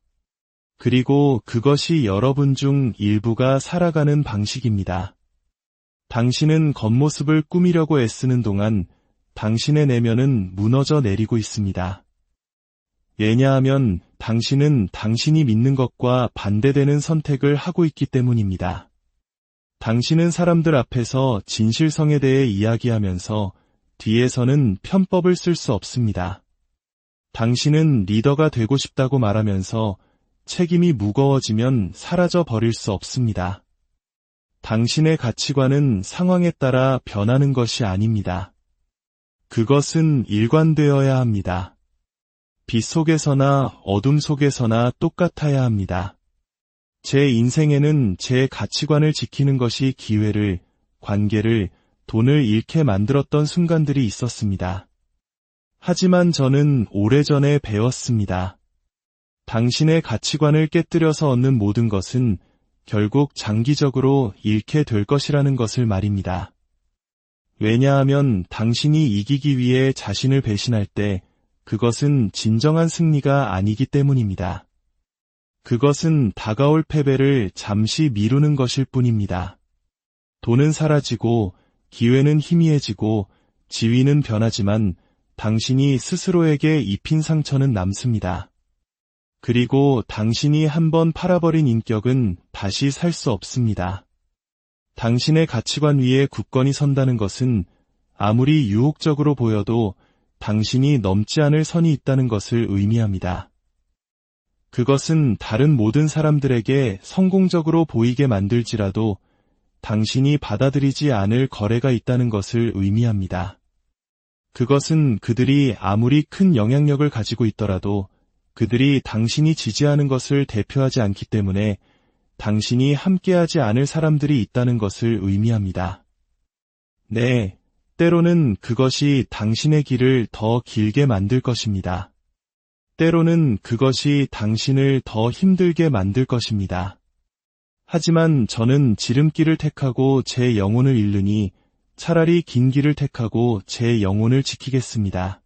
그리고 그것이 여러분 중 일부가 살아가는 방식입니다. 당신은 겉모습을 꾸미려고 애쓰는 동안 당신의 내면은 무너져 내리고 있습니다. 왜냐하면 당신은 당신이 믿는 것과 반대되는 선택을 하고 있기 때문입니다. 당신은 사람들 앞에서 진실성에 대해 이야기하면서 뒤에서는 편법을 쓸 수 없습니다. 당신은 리더가 되고 싶다고 말하면서 책임이 무거워지면 사라져 버릴 수 없습니다. 당신의 가치관은 상황에 따라 변하는 것이 아닙니다. 그것은 일관되어야 합니다. 빛 속에서나 어둠 속에서나 똑같아야 합니다. 제 인생에는 제 가치관을 지키는 것이 기회를, 관계를, 돈을 잃게 만들었던 순간들이 있었습니다. 하지만 저는 오래전에 배웠습니다. 당신의 가치관을 깨뜨려서 얻는 모든 것은 결국 장기적으로 잃게 될 것이라는 것을 말입니다. 왜냐하면 당신이 이기기 위해 자신을 배신할 때 그것은 진정한 승리가 아니기 때문입니다. 그것은 다가올 패배를 잠시 미루는 것일 뿐입니다. 돈은 사라지고 기회는 희미해지고 지위는 변하지만 당신이 스스로에게 입힌 상처는 남습니다. 그리고 당신이 한번 팔아버린 인격은 다시 살 수 없습니다. 당신의 가치관 위에 굳건히 선다는 것은 아무리 유혹적으로 보여도 당신이 넘지 않을 선이 있다는 것을 의미합니다. 그것은 다른 모든 사람들에게 성공적으로 보이게 만들지라도 당신이 받아들이지 않을 거래가 있다는 것을 의미합니다. 그것은 그들이 아무리 큰 영향력을 가지고 있더라도 그들이 당신이 지지하는 것을 대표하지 않기 때문에 당신이 함께하지 않을 사람들이 있다는 것을 의미합니다. 네, 때로는 그것이 당신의 길을 더 길게 만들 것입니다. 때로는 그것이 당신을 더 힘들게 만들 것입니다. 하지만 저는 지름길을 택하고 제 영혼을 잃으니 차라리 긴 길을 택하고 제 영혼을 지키겠습니다.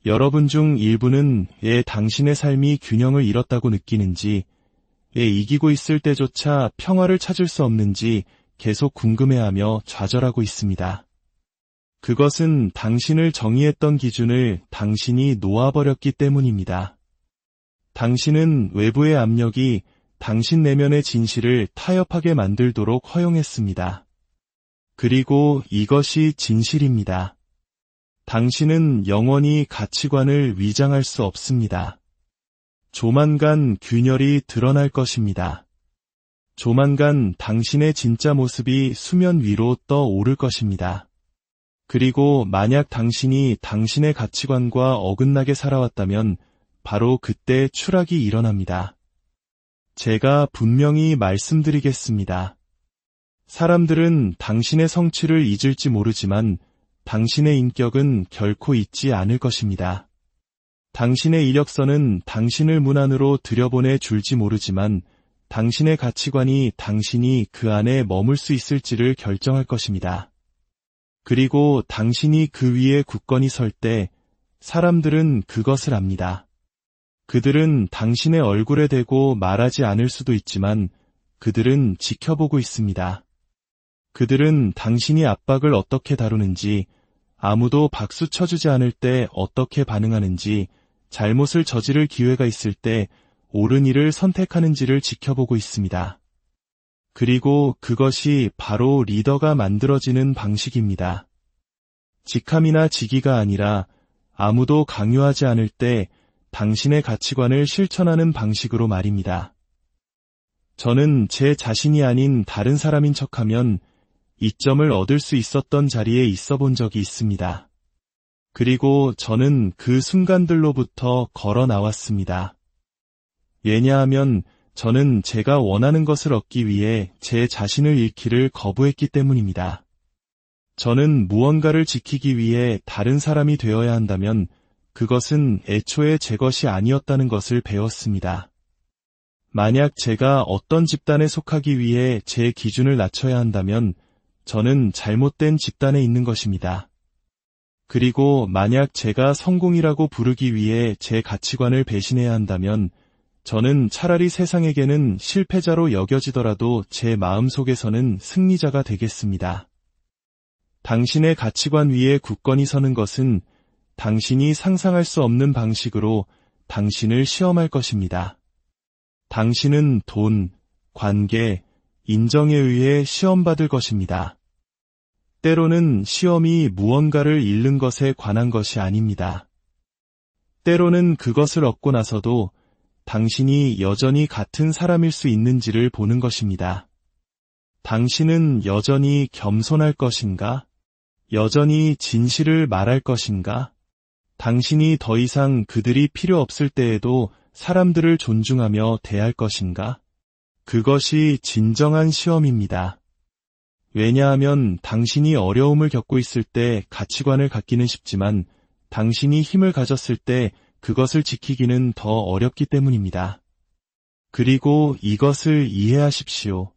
여러분 중 일부는 왜 당신의 삶이 균형을 잃었다고 느끼는지, 왜 이기고 있을 때조차 평화를 찾을 수 없는지 계속 궁금해하며 좌절하고 있습니다. 그것은 당신을 정의했던 기준을 당신이 놓아버렸기 때문입니다. 당신은 외부의 압력이 당신 내면의 진실을 타협하게 만들도록 허용했습니다. 그리고 이것이 진실입니다. 당신은 영원히 가치관을 위장할 수 없습니다. 조만간 균열이 드러날 것입니다. 조만간 당신의 진짜 모습이 수면 위로 떠오를 것입니다. 그리고 만약 당신이 당신의 가치관과 어긋나게 살아왔다면 바로 그때 추락이 일어납니다. 제가 분명히 말씀드리겠습니다. 사람들은 당신의 성취를 잊을지 모르지만 당신의 인격은 결코 잊지 않을 것입니다. 당신의 이력서는 당신을 문 안으로 들여보내 줄지 모르지만 당신의 가치관이 당신이 그 안에 머물 수 있을지를 결정할 것입니다. 그리고 당신이 그 위에 굳건히 설 때 사람들은 그것을 압니다. 그들은 당신의 얼굴에 대고 말하지 않을 수도 있지만 그들은 지켜보고 있습니다. 그들은 당신이 압박을 어떻게 다루는지, 아무도 박수 쳐주지 않을 때 어떻게 반응하는지, 잘못을 저지를 기회가 있을 때 옳은 일을 선택하는지를 지켜보고 있습니다. 그리고 그것이 바로 리더가 만들어지는 방식입니다. 직함이나 직위가 아니라 아무도 강요하지 않을 때 당신의 가치관을 실천하는 방식으로 말입니다. 저는 제 자신이 아닌 다른 사람인 척하면 이점을 얻을 수 있었던 자리에 있어 본 적이 있습니다. 그리고 저는 그 순간들로부터 걸어 나왔습니다. 왜냐하면 저는 제가 원하는 것을 얻기 위해 제 자신을 잃기를 거부했기 때문입니다. 저는 무언가를 지키기 위해 다른 사람이 되어야 한다면 그것은 애초에 제 것이 아니었다는 것을 배웠습니다. 만약 제가 어떤 집단에 속하기 위해 제 기준을 낮춰야 한다면 저는 잘못된 집단에 있는 것입니다. 그리고 만약 제가 성공이라고 부르기 위해 제 가치관을 배신해야 한다면 저는 차라리 세상에게는 실패자로 여겨지더라도 제 마음속에서는 승리자가 되겠습니다. 당신의 가치관 위에 굳건히 서는 것은 당신이 상상할 수 없는 방식으로 당신을 시험할 것입니다. 당신은 돈, 관계, 인정에 의해 시험받을 것입니다. 때로는 시험이 무언가를 잃는 것에 관한 것이 아닙니다. 때로는 그것을 얻고 나서도 당신이 여전히 같은 사람일 수 있는지를 보는 것입니다. 당신은 여전히 겸손할 것인가? 여전히 진실을 말할 것인가? 당신이 더 이상 그들이 필요 없을 때에도 사람들을 존중하며 대할 것인가? 그것이 진정한 시험입니다. 왜냐하면 당신이 어려움을 겪고 있을 때 가치관을 갖기는 쉽지만 당신이 힘을 가졌을 때 그것을 지키기는 더 어렵기 때문입니다. 그리고 이것을 이해하십시오.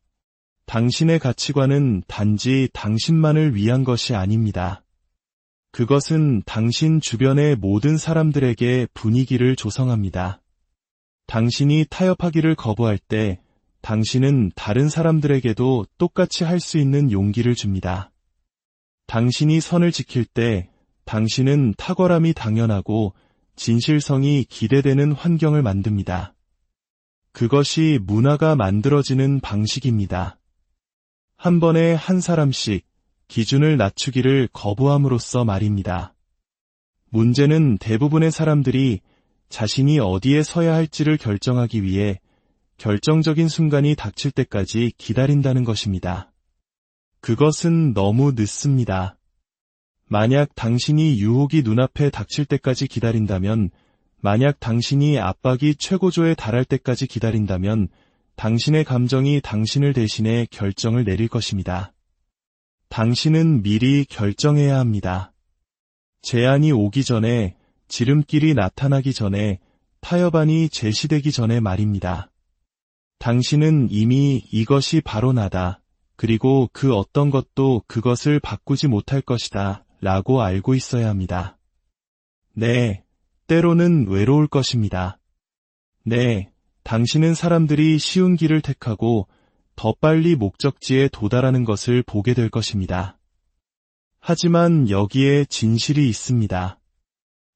당신의 가치관은 단지 당신만을 위한 것이 아닙니다. 그것은 당신 주변의 모든 사람들에게 분위기를 조성합니다. 당신이 타협하기를 거부할 때 당신은 다른 사람들에게도 똑같이 할 수 있는 용기를 줍니다. 당신이 선을 지킬 때 당신은 탁월함이 당연하고 진실성이 기대되는 환경을 만듭니다. 그것이 문화가 만들어지는 방식입니다. 한 번에 한 사람씩 기준을 낮추기를 거부함으로써 말입니다. 문제는 대부분의 사람들이 자신이 어디에 서야 할지를 결정하기 위해 결정적인 순간이 닥칠 때까지 기다린다는 것입니다. 그것은 너무 늦습니다. 만약 당신이 유혹이 눈앞에 닥칠 때까지 기다린다면, 만약 당신이 압박이 최고조에 달할 때까지 기다린다면, 당신의 감정이 당신을 대신해 결정을 내릴 것입니다. 당신은 미리 결정해야 합니다. 제안이 오기 전에, 지름길이 나타나기 전에, 타협안이 제시되기 전에 말입니다. 당신은 이미 이것이 바로 나다. 그리고 그 어떤 것도 그것을 바꾸지 못할 것이다. 라고 알고 있어야 합니다. 네, 때로는 외로울 것입니다. 네, 당신은 사람들이 쉬운 길을 택하고 더 빨리 목적지에 도달하는 것을 보게 될 것입니다. 하지만 여기에 진실이 있습니다.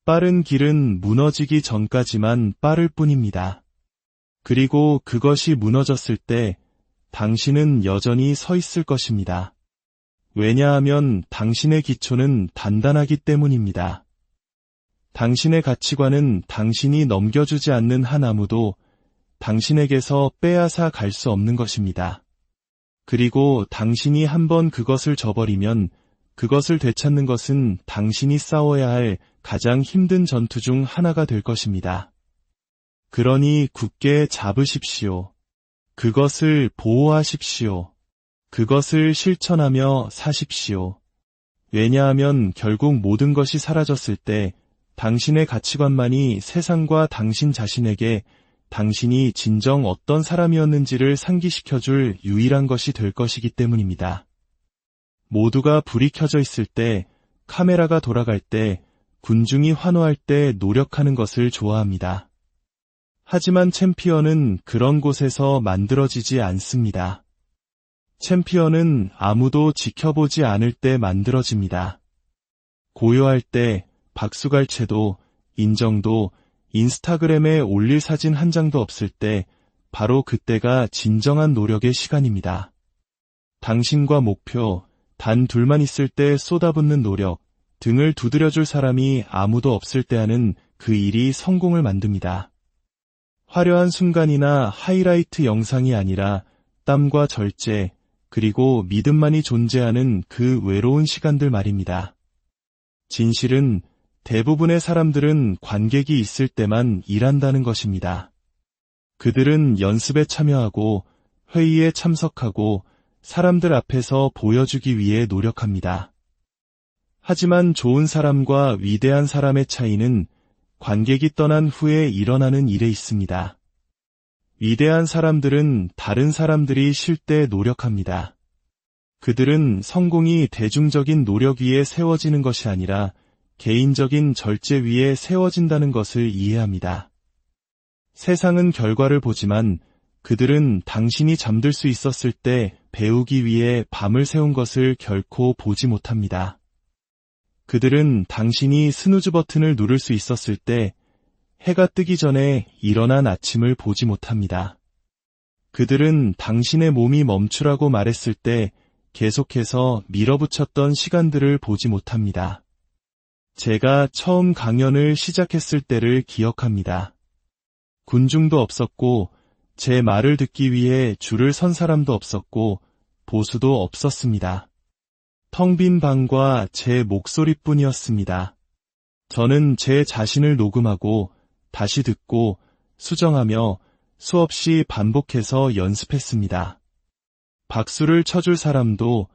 빠른 길은 무너지기 전까지만 빠를 뿐입니다. 그리고 그것이 무너졌을 때 당신은 여전히 서 있을 것입니다. 왜냐하면 당신의 기초는 단단하기 때문입니다. 당신의 가치관은 당신이 넘겨주지 않는 한 아무도 당신에게서 빼앗아 갈 수 없는 것입니다. 그리고 당신이 한번 그것을 저버리면 그것을 되찾는 것은 당신이 싸워야 할 가장 힘든 전투 중 하나가 될 것입니다. 그러니 굳게 잡으십시오. 그것을 보호하십시오. 그것을 실천하며 사십시오. 왜냐하면 결국 모든 것이 사라졌을 때 당신의 가치관만이 세상과 당신 자신에게 당신이 진정 어떤 사람이었는지를 상기시켜줄 유일한 것이 될 것이기 때문입니다. 모두가 불이 켜져 있을 때, 카메라가 돌아갈 때, 군중이 환호할 때 노력하는 것을 좋아합니다. 하지만 챔피언은 그런 곳에서 만들어지지 않습니다. 챔피언은 아무도 지켜보지 않을 때 만들어집니다. 고요할 때, 박수갈채도, 인정도, 인스타그램에 올릴 사진 한 장도 없을 때, 바로 그때가 진정한 노력의 시간입니다. 당신과 목표, 단 둘만 있을 때 쏟아붓는 노력, 등을 두드려줄 사람이 아무도 없을 때 하는 그 일이 성공을 만듭니다. 화려한 순간이나 하이라이트 영상이 아니라 땀과 절제, 그리고 믿음만이 존재하는 그 외로운 시간들 말입니다. 진실은 대부분의 사람들은 관객이 있을 때만 일한다는 것입니다. 그들은 연습에 참여하고 회의에 참석하고 사람들 앞에서 보여주기 위해 노력합니다. 하지만 좋은 사람과 위대한 사람의 차이는 관객이 떠난 후에 일어나는 일에 있습니다. 위대한 사람들은 다른 사람들이 쉴 때 노력합니다. 그들은 성공이 대중적인 노력 위에 세워지는 것이 아니라 개인적인 절제 위에 세워진다는 것을 이해합니다. 세상은 결과를 보지만 그들은 당신이 잠들 수 있었을 때 배우기 위해 밤을 새운 것을 결코 보지 못합니다. 그들은 당신이 스누즈 버튼을 누를 수 있었을 때 해가 뜨기 전에 일어난 아침을 보지 못합니다. 그들은 당신의 몸이 멈추라고 말했을 때 계속해서 밀어붙였던 시간들을 보지 못합니다. 제가 처음 강연을 시작했을 때를 기억합니다. 군중도 없었고 제 말을 듣기 위해 줄을 선 사람도 없었고 보수도 없었습니다. 텅 빈 방과 제 목소리뿐이었습니다. 저는 제 자신을 녹음하고 다시 듣고 수정하며 수없이 반복해서 연습했습니다. 박수를 쳐줄 사람도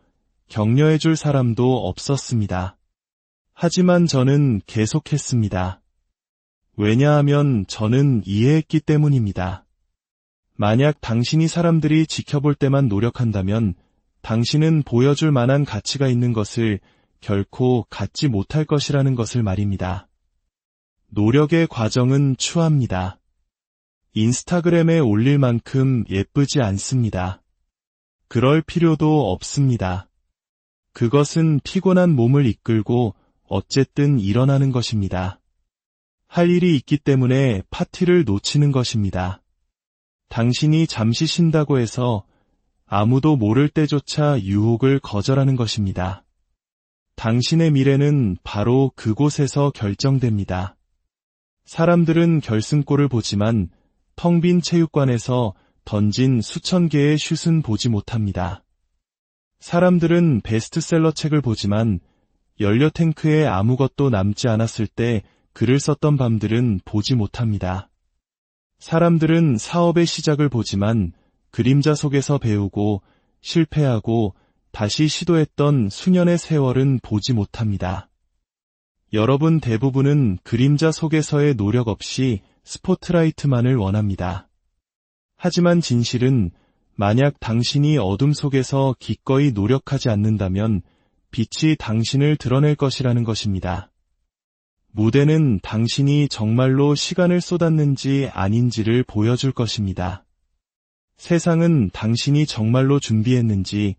격려해줄 사람도 없었습니다. 하지만 저는 계속했습니다. 왜냐하면 저는 이해했기 때문입니다. 만약 당신이 사람들이 지켜볼 때만 노력한다면 당신은 보여줄 만한 가치가 있는 것을 결코 갖지 못할 것이라는 것을 말입니다. 노력의 과정은 추합니다. 인스타그램에 올릴 만큼 예쁘지 않습니다. 그럴 필요도 없습니다. 그것은 피곤한 몸을 이끌고 어쨌든 일어나는 것입니다. 할 일이 있기 때문에 파티를 놓치는 것입니다. 당신이 잠시 쉰다고 해서 아무도 모를 때조차 유혹을 거절하는 것입니다. 당신의 미래는 바로 그곳에서 결정됩니다. 사람들은 결승골을 보지만 텅 빈 체육관에서 던진 수천 개의 슛은 보지 못합니다. 사람들은 베스트셀러 책을 보지만 연료탱크에 아무것도 남지 않았을 때 글을 썼던 밤들은 보지 못합니다. 사람들은 사업의 시작을 보지만 그림자 속에서 배우고 실패하고 다시 시도했던 수년의 세월은 보지 못합니다. 여러분 대부분은 그림자 속에서의 노력 없이 스포트라이트만을 원합니다. 하지만 진실은 만약 당신이 어둠 속에서 기꺼이 노력하지 않는다면 빛이 당신을 드러낼 것이라는 것입니다. 무대는 당신이 정말로 시간을 쏟았는지 아닌지를 보여줄 것입니다. 세상은 당신이 정말로 준비했는지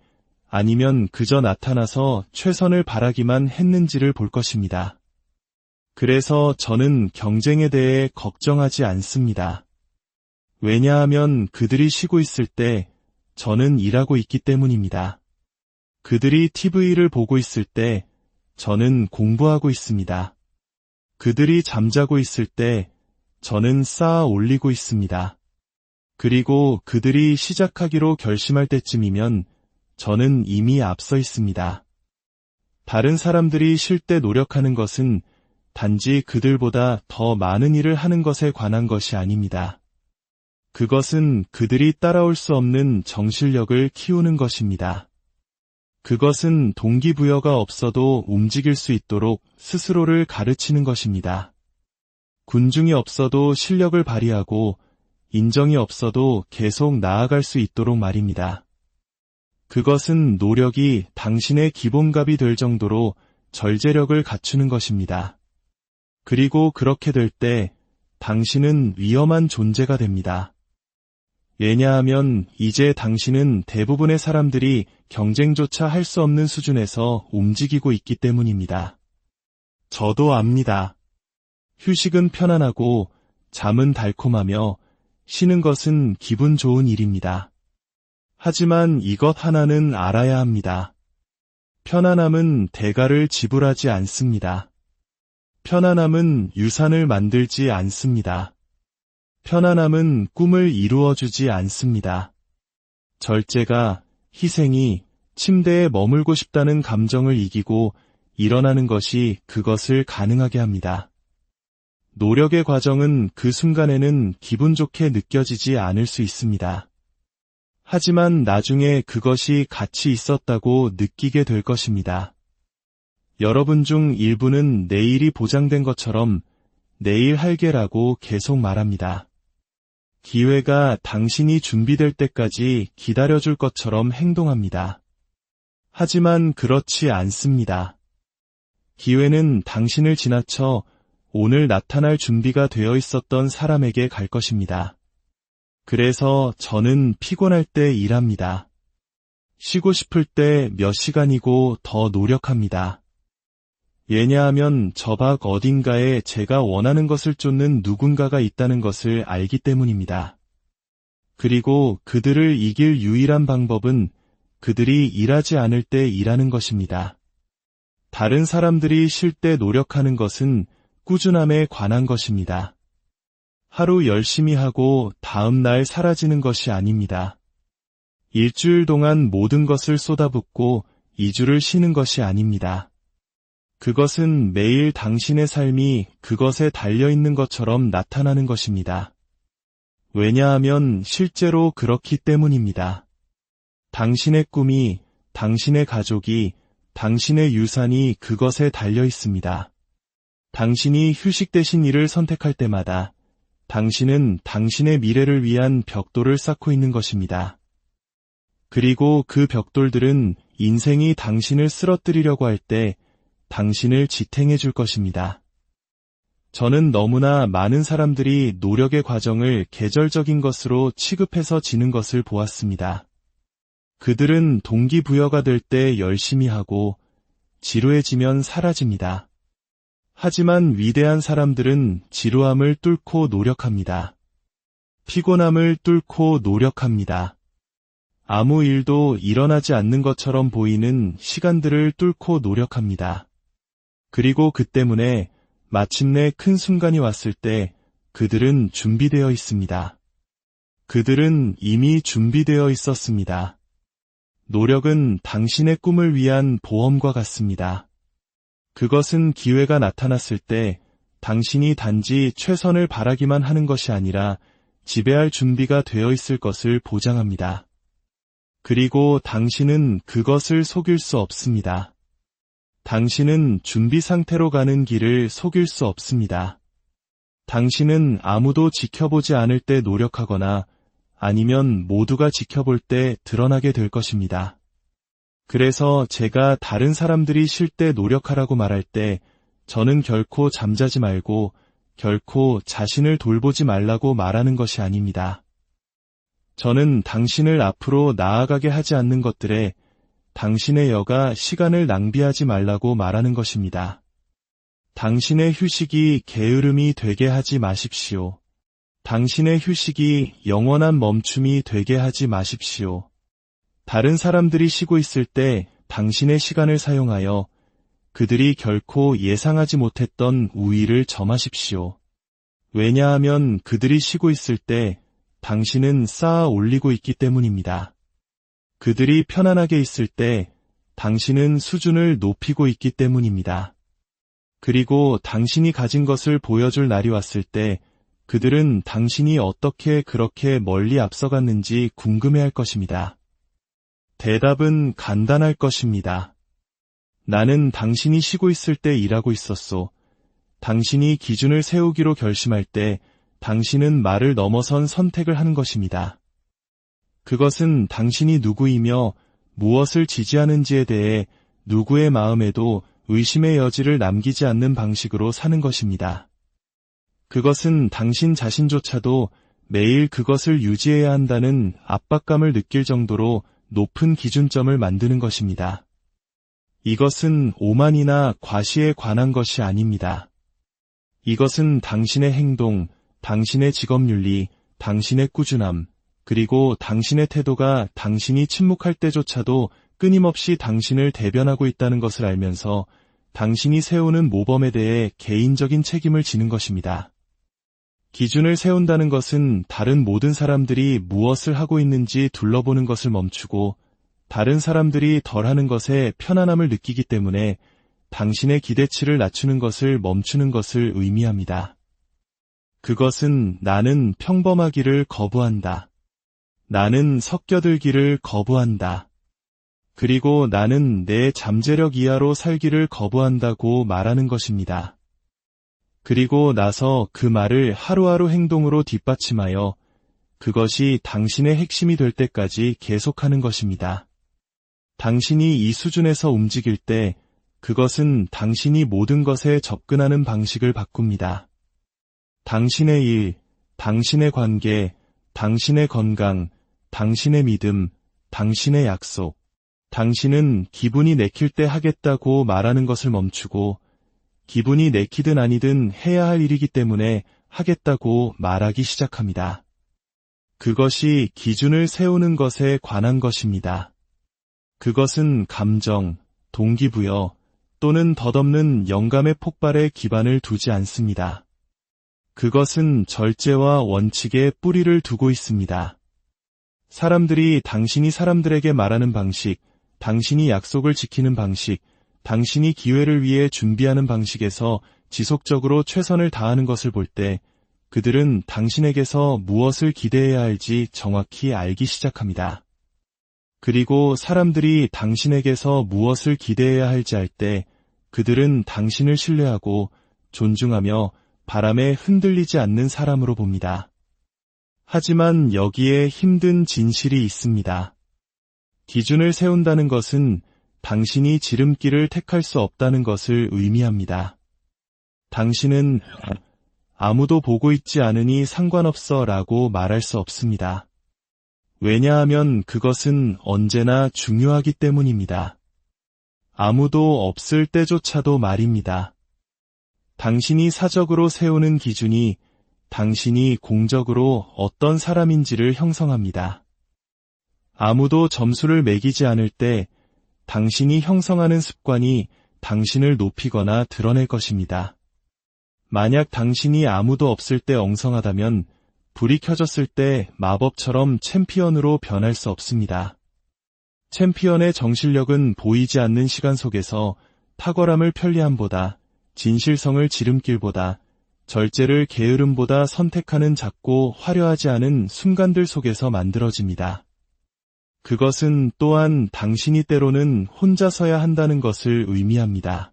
아니면 그저 나타나서 최선을 바라기만 했는지를 볼 것입니다. 그래서 저는 경쟁에 대해 걱정하지 않습니다. 왜냐하면 그들이 쉬고 있을 때 저는 일하고 있기 때문입니다. 그들이 TV를 보고 있을 때 저는 공부하고 있습니다. 그들이 잠자고 있을 때 저는 쌓아 올리고 있습니다. 그리고 그들이 시작하기로 결심할 때쯤이면 저는 이미 앞서 있습니다. 다른 사람들이 쉴 때 노력하는 것은 단지 그들보다 더 많은 일을 하는 것에 관한 것이 아닙니다. 그것은 그들이 따라올 수 없는 정신력을 키우는 것입니다. 그것은 동기부여가 없어도 움직일 수 있도록 스스로를 가르치는 것입니다. 군중이 없어도 실력을 발휘하고 인정이 없어도 계속 나아갈 수 있도록 말입니다. 그것은 노력이 당신의 기본값이 될 정도로 절제력을 갖추는 것입니다. 그리고 그렇게 될 때 당신은 위험한 존재가 됩니다. 왜냐하면 이제 당신은 대부분의 사람들이 경쟁조차 할 수 없는 수준에서 움직이고 있기 때문입니다. 저도 압니다. 휴식은 편안하고 잠은 달콤하며 쉬는 것은 기분 좋은 일입니다. 하지만 이것 하나는 알아야 합니다. 편안함은 대가를 지불하지 않습니다. 편안함은 유산을 만들지 않습니다. 편안함은 꿈을 이루어주지 않습니다. 절제가, 희생이 침대에 머물고 싶다는 감정을 이기고 일어나는 것이 그것을 가능하게 합니다. 노력의 과정은 그 순간에는 기분 좋게 느껴지지 않을 수 있습니다. 하지만 나중에 그것이 가치 있었다고 느끼게 될 것입니다. 여러분 중 일부는 내일이 보장된 것처럼 내일 할게라고 계속 말합니다. 기회가 당신이 준비될 때까지 기다려줄 것처럼 행동합니다. 하지만 그렇지 않습니다. 기회는 당신을 지나쳐 오늘 나타날 준비가 되어 있었던 사람에게 갈 것입니다. 그래서 저는 피곤할 때 일합니다. 쉬고 싶을 때 몇 시간이고 더 노력합니다. 왜냐하면 저 밖 어딘가에 제가 원하는 것을 쫓는 누군가가 있다는 것을 알기 때문입니다. 그리고 그들을 이길 유일한 방법은 그들이 일하지 않을 때 일하는 것입니다. 다른 사람들이 쉴 때 노력하는 것은 꾸준함에 관한 것입니다. 하루 열심히 하고 다음 날 사라지는 것이 아닙니다. 일주일 동안 모든 것을 쏟아붓고 2주를 쉬는 것이 아닙니다. 그것은 매일 당신의 삶이 그것에 달려있는 것처럼 나타나는 것입니다. 왜냐하면 실제로 그렇기 때문입니다. 당신의 꿈이, 당신의 가족이, 당신의 유산이 그것에 달려 있습니다. 당신이 휴식 대신 일을 선택할 때마다 당신은 당신의 미래를 위한 벽돌을 쌓고 있는 것입니다. 그리고 그 벽돌들은 인생이 당신을 쓰러뜨리려고 할 때 당신을 지탱해 줄 것입니다. 저는 너무나 많은 사람들이 노력의 과정을 계절적인 것으로 취급해서 지는 것을 보았습니다. 그들은 동기부여가 될 때 열심히 하고 지루해지면 사라집니다. 하지만 위대한 사람들은 지루함을 뚫고 노력합니다. 피곤함을 뚫고 노력합니다. 아무 일도 일어나지 않는 것처럼 보이는 시간들을 뚫고 노력합니다. 그리고 그 때문에 마침내 큰 순간이 왔을 때 그들은 준비되어 있습니다. 그들은 이미 준비되어 있었습니다. 노력은 당신의 꿈을 위한 보험과 같습니다. 그것은 기회가 나타났을 때 당신이 단지 최선을 바라기만 하는 것이 아니라 지배할 준비가 되어 있을 것을 보장합니다. 그리고 당신은 그것을 속일 수 없습니다. 당신은 준비 상태로 가는 길을 속일 수 없습니다. 당신은 아무도 지켜보지 않을 때 노력하거나 아니면 모두가 지켜볼 때 드러나게 될 것입니다. 그래서 제가 다른 사람들이 쉴 때 노력하라고 말할 때 저는 결코 잠자지 말고 결코 자신을 돌보지 말라고 말하는 것이 아닙니다. 저는 당신을 앞으로 나아가게 하지 않는 것들에 당신의 여가 시간을 낭비하지 말라고 말하는 것입니다. 당신의 휴식이 게으름이 되게 하지 마십시오. 당신의 휴식이 영원한 멈춤이 되게 하지 마십시오. 다른 사람들이 쉬고 있을 때 당신의 시간을 사용하여 그들이 결코 예상하지 못했던 우위를 점하십시오. 왜냐하면 그들이 쉬고 있을 때 당신은 쌓아 올리고 있기 때문입니다. 그들이 편안하게 있을 때 당신은 수준을 높이고 있기 때문입니다. 그리고 당신이 가진 것을 보여줄 날이 왔을 때 그들은 당신이 어떻게 그렇게 멀리 앞서갔는지 궁금해할 것입니다. 대답은 간단할 것입니다. 나는 당신이 쉬고 있을 때 일하고 있었소. 당신이 기준을 세우기로 결심할 때 당신은 말을 넘어선 선택을 하는 것입니다. 그것은 당신이 누구이며 무엇을 지지하는지에 대해 누구의 마음에도 의심의 여지를 남기지 않는 방식으로 사는 것입니다. 그것은 당신 자신조차도 매일 그것을 유지해야 한다는 압박감을 느낄 정도로 높은 기준점을 만드는 것입니다. 이것은 오만이나 과시에 관한 것이 아닙니다. 이것은 당신의 행동, 당신의 직업윤리, 당신의 꾸준함, 그리고 당신의 태도가 당신이 침묵할 때조차도 끊임없이 당신을 대변하고 있다는 것을 알면서 당신이 세우는 모범에 대해 개인적인 책임을 지는 것입니다. 기준을 세운다는 것은 다른 모든 사람들이 무엇을 하고 있는지 둘러보는 것을 멈추고 다른 사람들이 덜하는 것에 편안함을 느끼기 때문에 당신의 기대치를 낮추는 것을 멈추는 것을 의미합니다. 그것은 나는 평범하기를 거부한다. 나는 섞여들기를 거부한다. 그리고 나는 내 잠재력 이하로 살기를 거부한다고 말하는 것입니다. 그리고 나서 그 말을 하루하루 행동으로 뒷받침하여 그것이 당신의 핵심이 될 때까지 계속하는 것입니다. 당신이 이 수준에서 움직일 때 그것은 당신이 모든 것에 접근하는 방식을 바꿉니다. 당신의 일, 당신의 관계, 당신의 건강, 당신의 믿음, 당신의 약속. 당신은 기분이 내킬 때 하겠다고 말하는 것을 멈추고 기분이 내키든 아니든 해야 할 일이기 때문에 하겠다고 말하기 시작합니다. 그것이 기준을 세우는 것에 관한 것입니다. 그것은 감정, 동기부여 또는 덧없는 영감의 폭발에 기반을 두지 않습니다. 그것은 절제와 원칙에 뿌리를 두고 있습니다. 사람들이 당신이 사람들에게 말하는 방식, 당신이 약속을 지키는 방식, 당신이 기회를 위해 준비하는 방식에서 지속적으로 최선을 다하는 것을 볼 때 그들은 당신에게서 무엇을 기대해야 할지 정확히 알기 시작합니다. 그리고 사람들이 당신에게서 무엇을 기대해야 할지 알 때 그들은 당신을 신뢰하고 존중하며 바람에 흔들리지 않는 사람으로 봅니다. 하지만 여기에 힘든 진실이 있습니다. 기준을 세운다는 것은 당신이 지름길을 택할 수 없다는 것을 의미합니다. 당신은 아무도 보고 있지 않으니 상관없어 라고 말할 수 없습니다. 왜냐하면 그것은 언제나 중요하기 때문입니다. 아무도 없을 때조차도 말입니다. 당신이 사적으로 세우는 기준이 당신이 공적으로 어떤 사람인지를 형성합니다. 아무도 점수를 매기지 않을 때 당신이 형성하는 습관이 당신을 높이거나 드러낼 것입니다. 만약 당신이 아무도 없을 때 엉성하다면 불이 켜졌을 때 마법처럼 챔피언으로 변할 수 없습니다. 챔피언의 정신력은 보이지 않는 시간 속에서 탁월함을 편리함보다, 진실성을 지름길보다, 절제를 게으름보다 선택하는 작고 화려하지 않은 순간들 속에서 만들어집니다. 그것은 또한 당신이 때로는 혼자 서야 한다는 것을 의미합니다.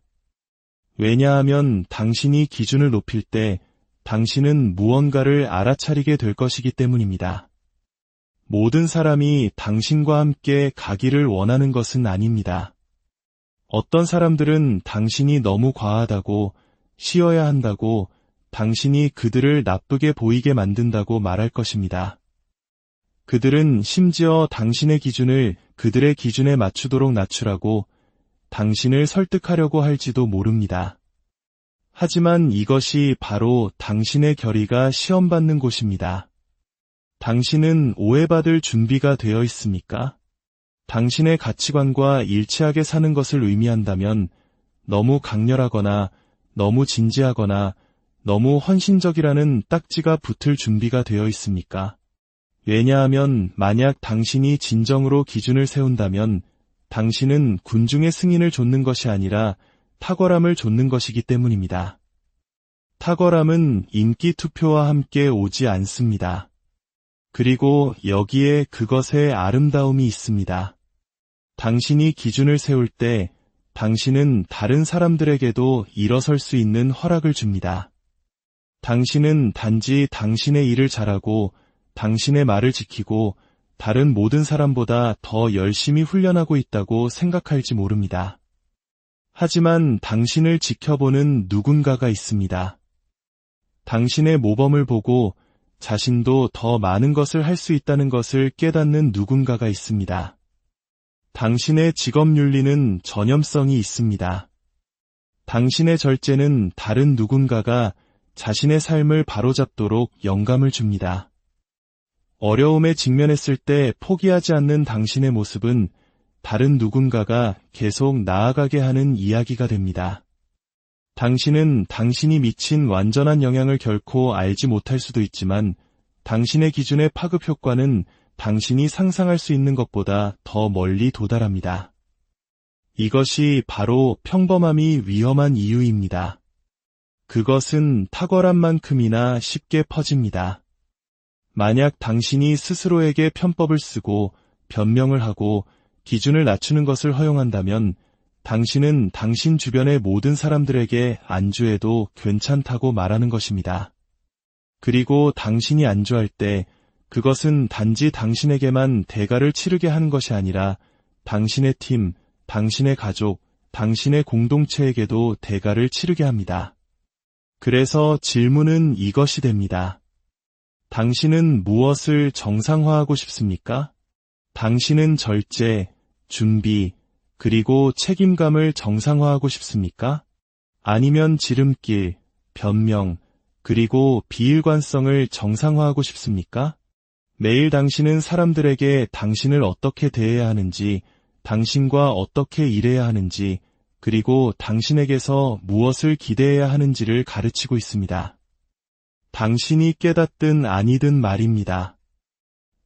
왜냐하면 당신이 기준을 높일 때 당신은 무언가를 알아차리게 될 것이기 때문입니다. 모든 사람이 당신과 함께 가기를 원하는 것은 아닙니다. 어떤 사람들은 당신이 너무 과하다고, 쉬어야 한다고, 당신이 그들을 나쁘게 보이게 만든다고 말할 것입니다. 그들은 심지어 당신의 기준을 그들의 기준에 맞추도록 낮추라고 당신을 설득하려고 할지도 모릅니다. 하지만 이것이 바로 당신의 결의가 시험받는 곳입니다. 당신은 오해받을 준비가 되어 있습니까? 당신의 가치관과 일치하게 사는 것을 의미한다면 너무 강렬하거나 너무 진지하거나 너무 헌신적이라는 딱지가 붙을 준비가 되어 있습니까? 왜냐하면 만약 당신이 진정으로 기준을 세운다면 당신은 군중의 승인을 좇는 것이 아니라 탁월함을 좇는 것이기 때문입니다. 탁월함은 인기 투표와 함께 오지 않습니다. 그리고 여기에 그것의 아름다움이 있습니다. 당신이 기준을 세울 때 당신은 다른 사람들에게도 일어설 수 있는 허락을 줍니다. 당신은 단지 당신의 일을 잘하고 당신의 말을 지키고 다른 모든 사람보다 더 열심히 훈련하고 있다고 생각할지 모릅니다. 하지만 당신을 지켜보는 누군가가 있습니다. 당신의 모범을 보고 자신도 더 많은 것을 할 수 있다는 것을 깨닫는 누군가가 있습니다. 당신의 직업윤리는 전염성이 있습니다. 당신의 절제는 다른 누군가가 자신의 삶을 바로잡도록 영감을 줍니다. 어려움에 직면했을 때 포기하지 않는 당신의 모습은 다른 누군가가 계속 나아가게 하는 이야기가 됩니다. 당신은 당신이 미친 완전한 영향을 결코 알지 못할 수도 있지만 당신의 기준의 파급 효과는 당신이 상상할 수 있는 것보다 더 멀리 도달합니다. 이것이 바로 평범함이 위험한 이유입니다. 그것은 탁월한 만큼이나 쉽게 퍼집니다. 만약 당신이 스스로에게 편법을 쓰고 변명을 하고 기준을 낮추는 것을 허용한다면 당신은 당신 주변의 모든 사람들에게 안주해도 괜찮다고 말하는 것입니다. 그리고 당신이 안주할 때 그것은 단지 당신에게만 대가를 치르게 하는 것이 아니라 당신의 팀, 당신의 가족, 당신의 공동체에게도 대가를 치르게 합니다. 그래서 질문은 이것이 됩니다. 당신은 무엇을 정상화하고 싶습니까? 당신은 절제, 준비, 그리고 책임감을 정상화하고 싶습니까? 아니면 지름길, 변명, 그리고 비일관성을 정상화하고 싶습니까? 매일 당신은 사람들에게 당신을 어떻게 대해야 하는지, 당신과 어떻게 일해야 하는지, 그리고 당신에게서 무엇을 기대해야 하는지를 가르치고 있습니다. 당신이 깨닫든 아니든 말입니다.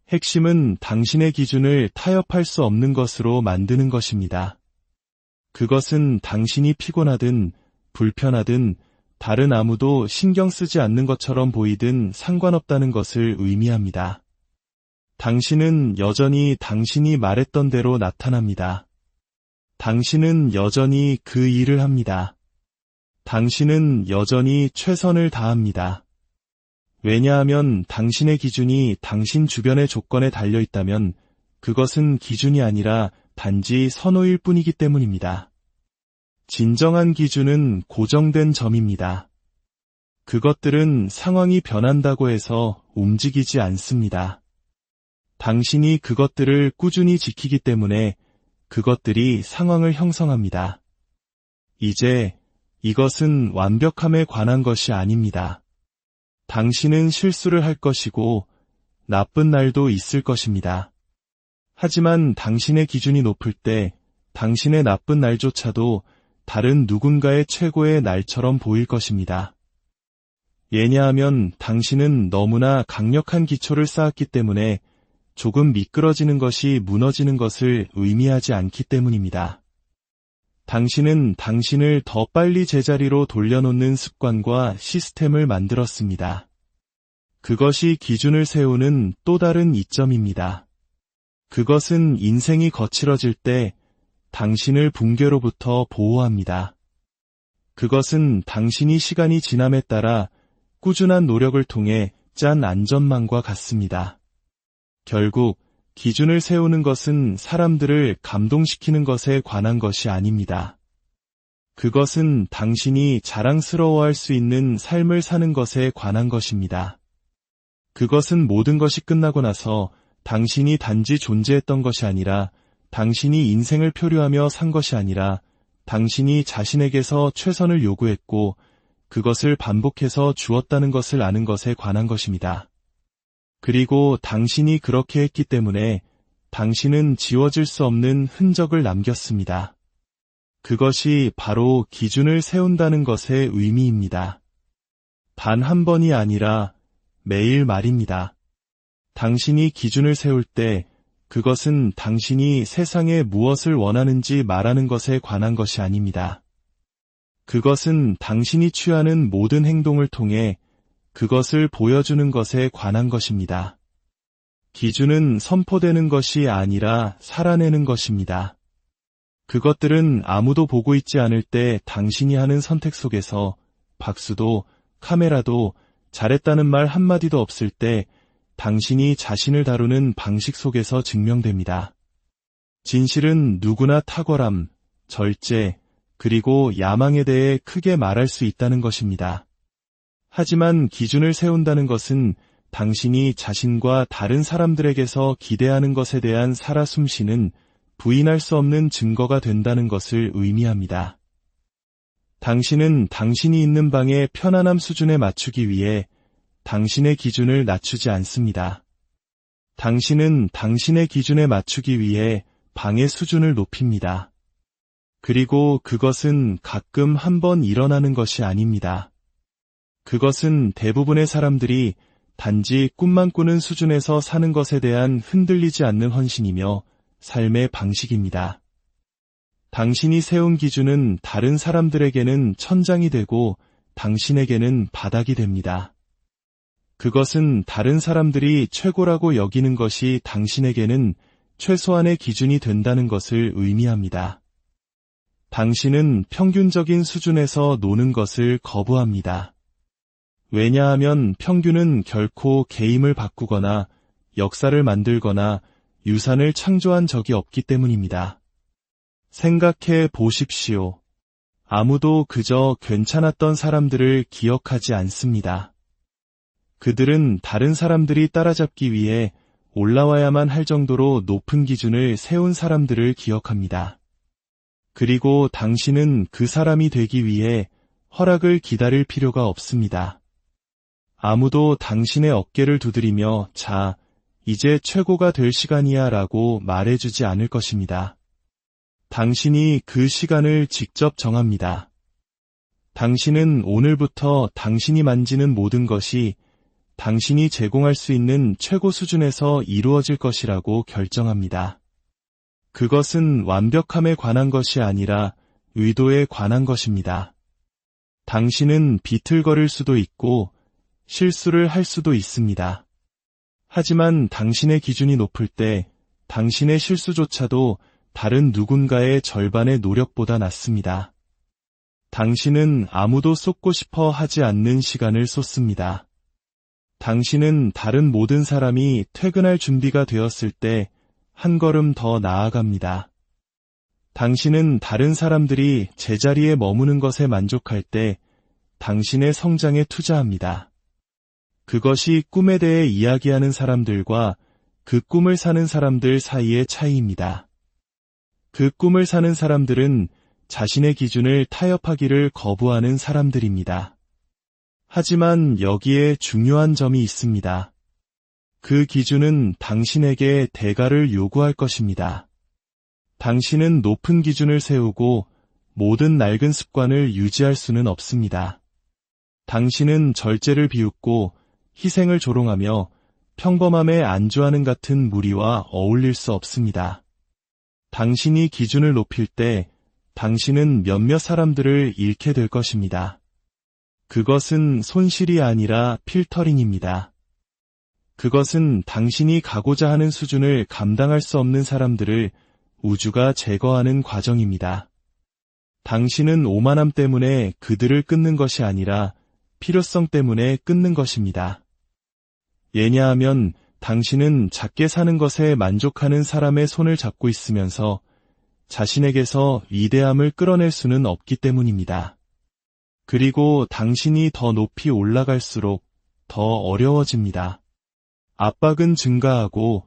핵심은 당신의 기준을 타협할 수 없는 것으로 만드는 것입니다. 그것은 당신이 피곤하든 불편하든 다른 아무도 신경 쓰지 않는 것처럼 보이든 상관없다는 것을 의미합니다. 당신은 여전히 당신이 말했던 대로 나타납니다. 당신은 여전히 그 일을 합니다. 당신은 여전히 최선을 다합니다. 왜냐하면 당신의 기준이 당신 주변의 조건에 달려 있다면 그것은 기준이 아니라 단지 선호일 뿐이기 때문입니다. 진정한 기준은 고정된 점입니다. 그것들은 상황이 변한다고 해서 움직이지 않습니다. 당신이 그것들을 꾸준히 지키기 때문에 그것들이 상황을 형성합니다. 이제 이것은 완벽함에 관한 것이 아닙니다. 당신은 실수를 할 것이고 나쁜 날도 있을 것입니다. 하지만 당신의 기준이 높을 때 당신의 나쁜 날조차도 다른 누군가의 최고의 날처럼 보일 것입니다. 왜냐하면 당신은 너무나 강력한 기초를 쌓았기 때문에 조금 미끄러지는 것이 무너지는 것을 의미하지 않기 때문입니다. 당신은 당신을 더 빨리 제자리로 돌려놓는 습관과 시스템을 만들었습니다. 그것이 기준을 세우는 또 다른 이점입니다. 그것은 인생이 거칠어질 때 당신을 붕괴로부터 보호합니다. 그것은 당신이 시간이 지남에 따라 꾸준한 노력을 통해 짠 안전망과 같습니다. 결국 기준을 세우는 것은 사람들을 감동시키는 것에 관한 것이 아닙니다. 그것은 당신이 자랑스러워할 수 있는 삶을 사는 것에 관한 것입니다. 그것은 모든 것이 끝나고 나서 당신이 단지 존재했던 것이 아니라 당신이 인생을 표류하며 산 것이 아니라 당신이 자신에게서 최선을 요구했고 그것을 반복해서 주었다는 것을 아는 것에 관한 것입니다. 그리고 당신이 그렇게 했기 때문에 당신은 지워질 수 없는 흔적을 남겼습니다. 그것이 바로 기준을 세운다는 것의 의미입니다. 단 한 번이 아니라 매일 말입니다. 당신이 기준을 세울 때 그것은 당신이 세상에 무엇을 원하는지 말하는 것에 관한 것이 아닙니다. 그것은 당신이 취하는 모든 행동을 통해 그것을 보여주는 것에 관한 것입니다. 기준은 선포되는 것이 아니라 살아내는 것입니다. 그것들은 아무도 보고 있지 않을 때 당신이 하는 선택 속에서 박수도 카메라도 잘했다는 말 한마디도 없을 때 당신이 자신을 다루는 방식 속에서 증명됩니다. 진실은 누구나 탁월함, 절제, 그리고 야망에 대해 크게 말할 수 있다는 것입니다. 하지만 기준을 세운다는 것은 당신이 자신과 다른 사람들에게서 기대하는 것에 대한 살아 숨쉬는 부인할 수 없는 증거가 된다는 것을 의미합니다. 당신은 당신이 있는 방의 편안함 수준에 맞추기 위해 당신의 기준을 낮추지 않습니다. 당신은 당신의 기준에 맞추기 위해 방의 수준을 높입니다. 그리고 그것은 가끔 한 번 일어나는 것이 아닙니다. 그것은 대부분의 사람들이 단지 꿈만 꾸는 수준에서 사는 것에 대한 흔들리지 않는 헌신이며 삶의 방식입니다. 당신이 세운 기준은 다른 사람들에게는 천장이 되고 당신에게는 바닥이 됩니다. 그것은 다른 사람들이 최고라고 여기는 것이 당신에게는 최소한의 기준이 된다는 것을 의미합니다. 당신은 평균적인 수준에서 노는 것을 거부합니다. 왜냐하면 평균은 결코 게임을 바꾸거나 역사를 만들거나 유산을 창조한 적이 없기 때문입니다. 생각해 보십시오. 아무도 그저 괜찮았던 사람들을 기억하지 않습니다. 그들은 다른 사람들이 따라잡기 위해 올라와야만 할 정도로 높은 기준을 세운 사람들을 기억합니다. 그리고 당신은 그 사람이 되기 위해 허락을 기다릴 필요가 없습니다. 아무도 당신의 어깨를 두드리며 자, 이제 최고가 될 시간이야 라고 말해주지 않을 것입니다. 당신이 그 시간을 직접 정합니다. 당신은 오늘부터 당신이 만지는 모든 것이 당신이 제공할 수 있는 최고 수준에서 이루어질 것이라고 결정합니다. 그것은 완벽함에 관한 것이 아니라 의도에 관한 것입니다. 당신은 비틀거릴 수도 있고 실수를 할 수도 있습니다. 하지만 당신의 기준이 높을 때 당신의 실수조차도 다른 누군가의 절반의 노력보다 낫습니다. 당신은 아무도 쏟고 싶어 하지 않는 시간을 쏟습니다. 당신은 다른 모든 사람이 퇴근할 준비가 되었을 때 한 걸음 더 나아갑니다. 당신은 다른 사람들이 제자리에 머무는 것에 만족할 때 당신의 성장에 투자합니다. 그것이 꿈에 대해 이야기하는 사람들과 그 꿈을 사는 사람들 사이의 차이입니다. 그 꿈을 사는 사람들은 자신의 기준을 타협하기를 거부하는 사람들입니다. 하지만 여기에 중요한 점이 있습니다. 그 기준은 당신에게 대가를 요구할 것입니다. 당신은 높은 기준을 세우고 모든 낡은 습관을 유지할 수는 없습니다. 당신은 절제를 비웃고 희생을 조롱하며 평범함에 안주하는 같은 무리와 어울릴 수 없습니다. 당신이 기준을 높일 때 당신은 몇몇 사람들을 잃게 될 것입니다. 그것은 손실이 아니라 필터링입니다. 그것은 당신이 가고자 하는 수준을 감당할 수 없는 사람들을 우주가 제거하는 과정입니다. 당신은 오만함 때문에 그들을 끊는 것이 아니라 필요성 때문에 끊는 것입니다. 왜냐하면 당신은 작게 사는 것에 만족하는 사람의 손을 잡고 있으면서 자신에게서 위대함을 끌어낼 수는 없기 때문입니다. 그리고 당신이 더 높이 올라갈수록 더 어려워집니다. 압박은 증가하고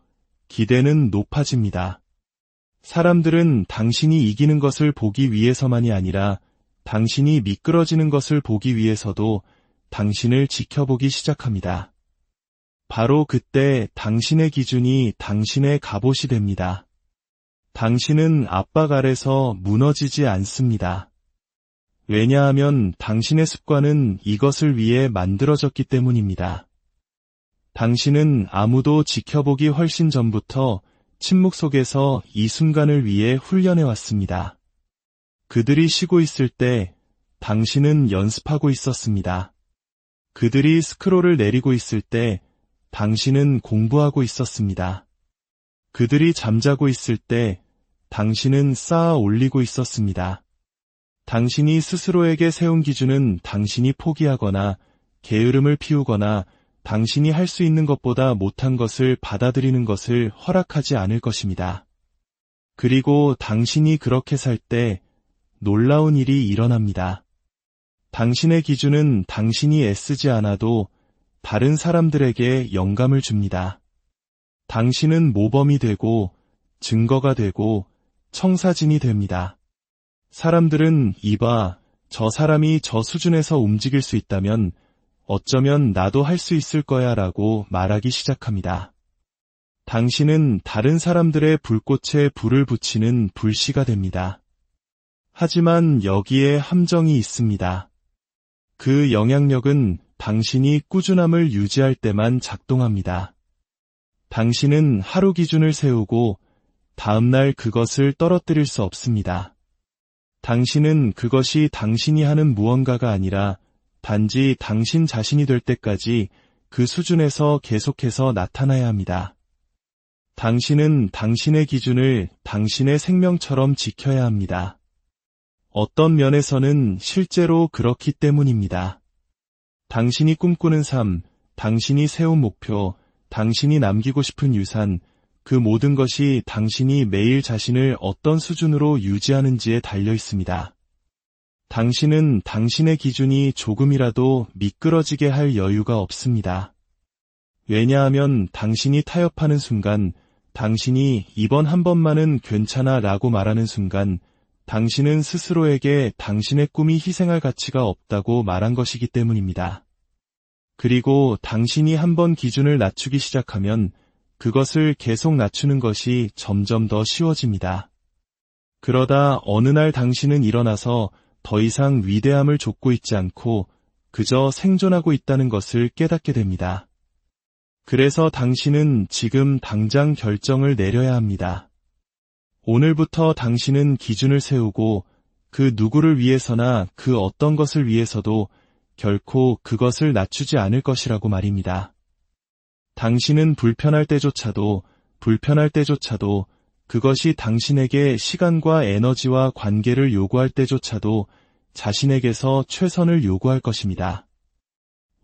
기대는 높아집니다. 사람들은 당신이 이기는 것을 보기 위해서만이 아니라 당신이 미끄러지는 것을 보기 위해서도 당신을 지켜보기 시작합니다. 바로 그때 당신의 기준이 당신의 갑옷이 됩니다. 당신은 압박 아래서 무너지지 않습니다. 왜냐하면 당신의 습관은 이것을 위해 만들어졌기 때문입니다. 당신은 아무도 지켜보기 훨씬 전부터 침묵 속에서 이 순간을 위해 훈련해왔습니다. 그들이 쉬고 있을 때 당신은 연습하고 있었습니다. 그들이 스크롤을 내리고 있을 때 당신은 공부하고 있었습니다. 그들이 잠자고 있을 때 당신은 쌓아 올리고 있었습니다. 당신이 스스로에게 세운 기준은 당신이 포기하거나 게으름을 피우거나 당신이 할 수 있는 것보다 못한 것을 받아들이는 것을 허락하지 않을 것입니다. 그리고 당신이 그렇게 살 때 놀라운 일이 일어납니다. 당신의 기준은 당신이 애쓰지 않아도 다른 사람들에게 영감을 줍니다. 당신은 모범이 되고 증거가 되고 청사진이 됩니다. 사람들은 이봐, 저 사람이 저 수준에서 움직일 수 있다면 어쩌면 나도 할 수 있을 거야 라고 말하기 시작합니다. 당신은 다른 사람들의 불꽃에 불을 붙이는 불씨가 됩니다. 하지만 여기에 함정이 있습니다. 그 영향력은 당신이 꾸준함을 유지할 때만 작동합니다. 당신은 하루 기준을 세우고 다음날 그것을 떨어뜨릴 수 없습니다. 당신은 그것이 당신이 하는 무언가가 아니라 단지 당신 자신이 될 때까지 그 수준에서 계속해서 나타나야 합니다. 당신은 당신의 기준을 당신의 생명처럼 지켜야 합니다. 어떤 면에서는 실제로 그렇기 때문입니다. 당신이 꿈꾸는 삶, 당신이 세운 목표, 당신이 남기고 싶은 유산, 그 모든 것이 당신이 매일 자신을 어떤 수준으로 유지하는지에 달려 있습니다. 당신은 당신의 기준이 조금이라도 미끄러지게 할 여유가 없습니다. 왜냐하면 당신이 타협하는 순간, 당신이 이번 한 번만은 괜찮아 라고 말하는 순간, 당신은 스스로에게 당신의 꿈이 희생할 가치가 없다고 말한 것이기 때문입니다. 그리고 당신이 한 번 기준을 낮추기 시작하면 그것을 계속 낮추는 것이 점점 더 쉬워집니다. 그러다 어느 날 당신은 일어나서 더 이상 위대함을 좇고 있지 않고 그저 생존하고 있다는 것을 깨닫게 됩니다. 그래서 당신은 지금 당장 결정을 내려야 합니다. 오늘부터 당신은 기준을 세우고 그 누구를 위해서나 그 어떤 것을 위해서도 결코 그것을 낮추지 않을 것이라고 말입니다. 당신은 불편할 때조차도 그것이 당신에게 시간과 에너지와 관계를 요구할 때조차도 자신에게서 최선을 요구할 것입니다.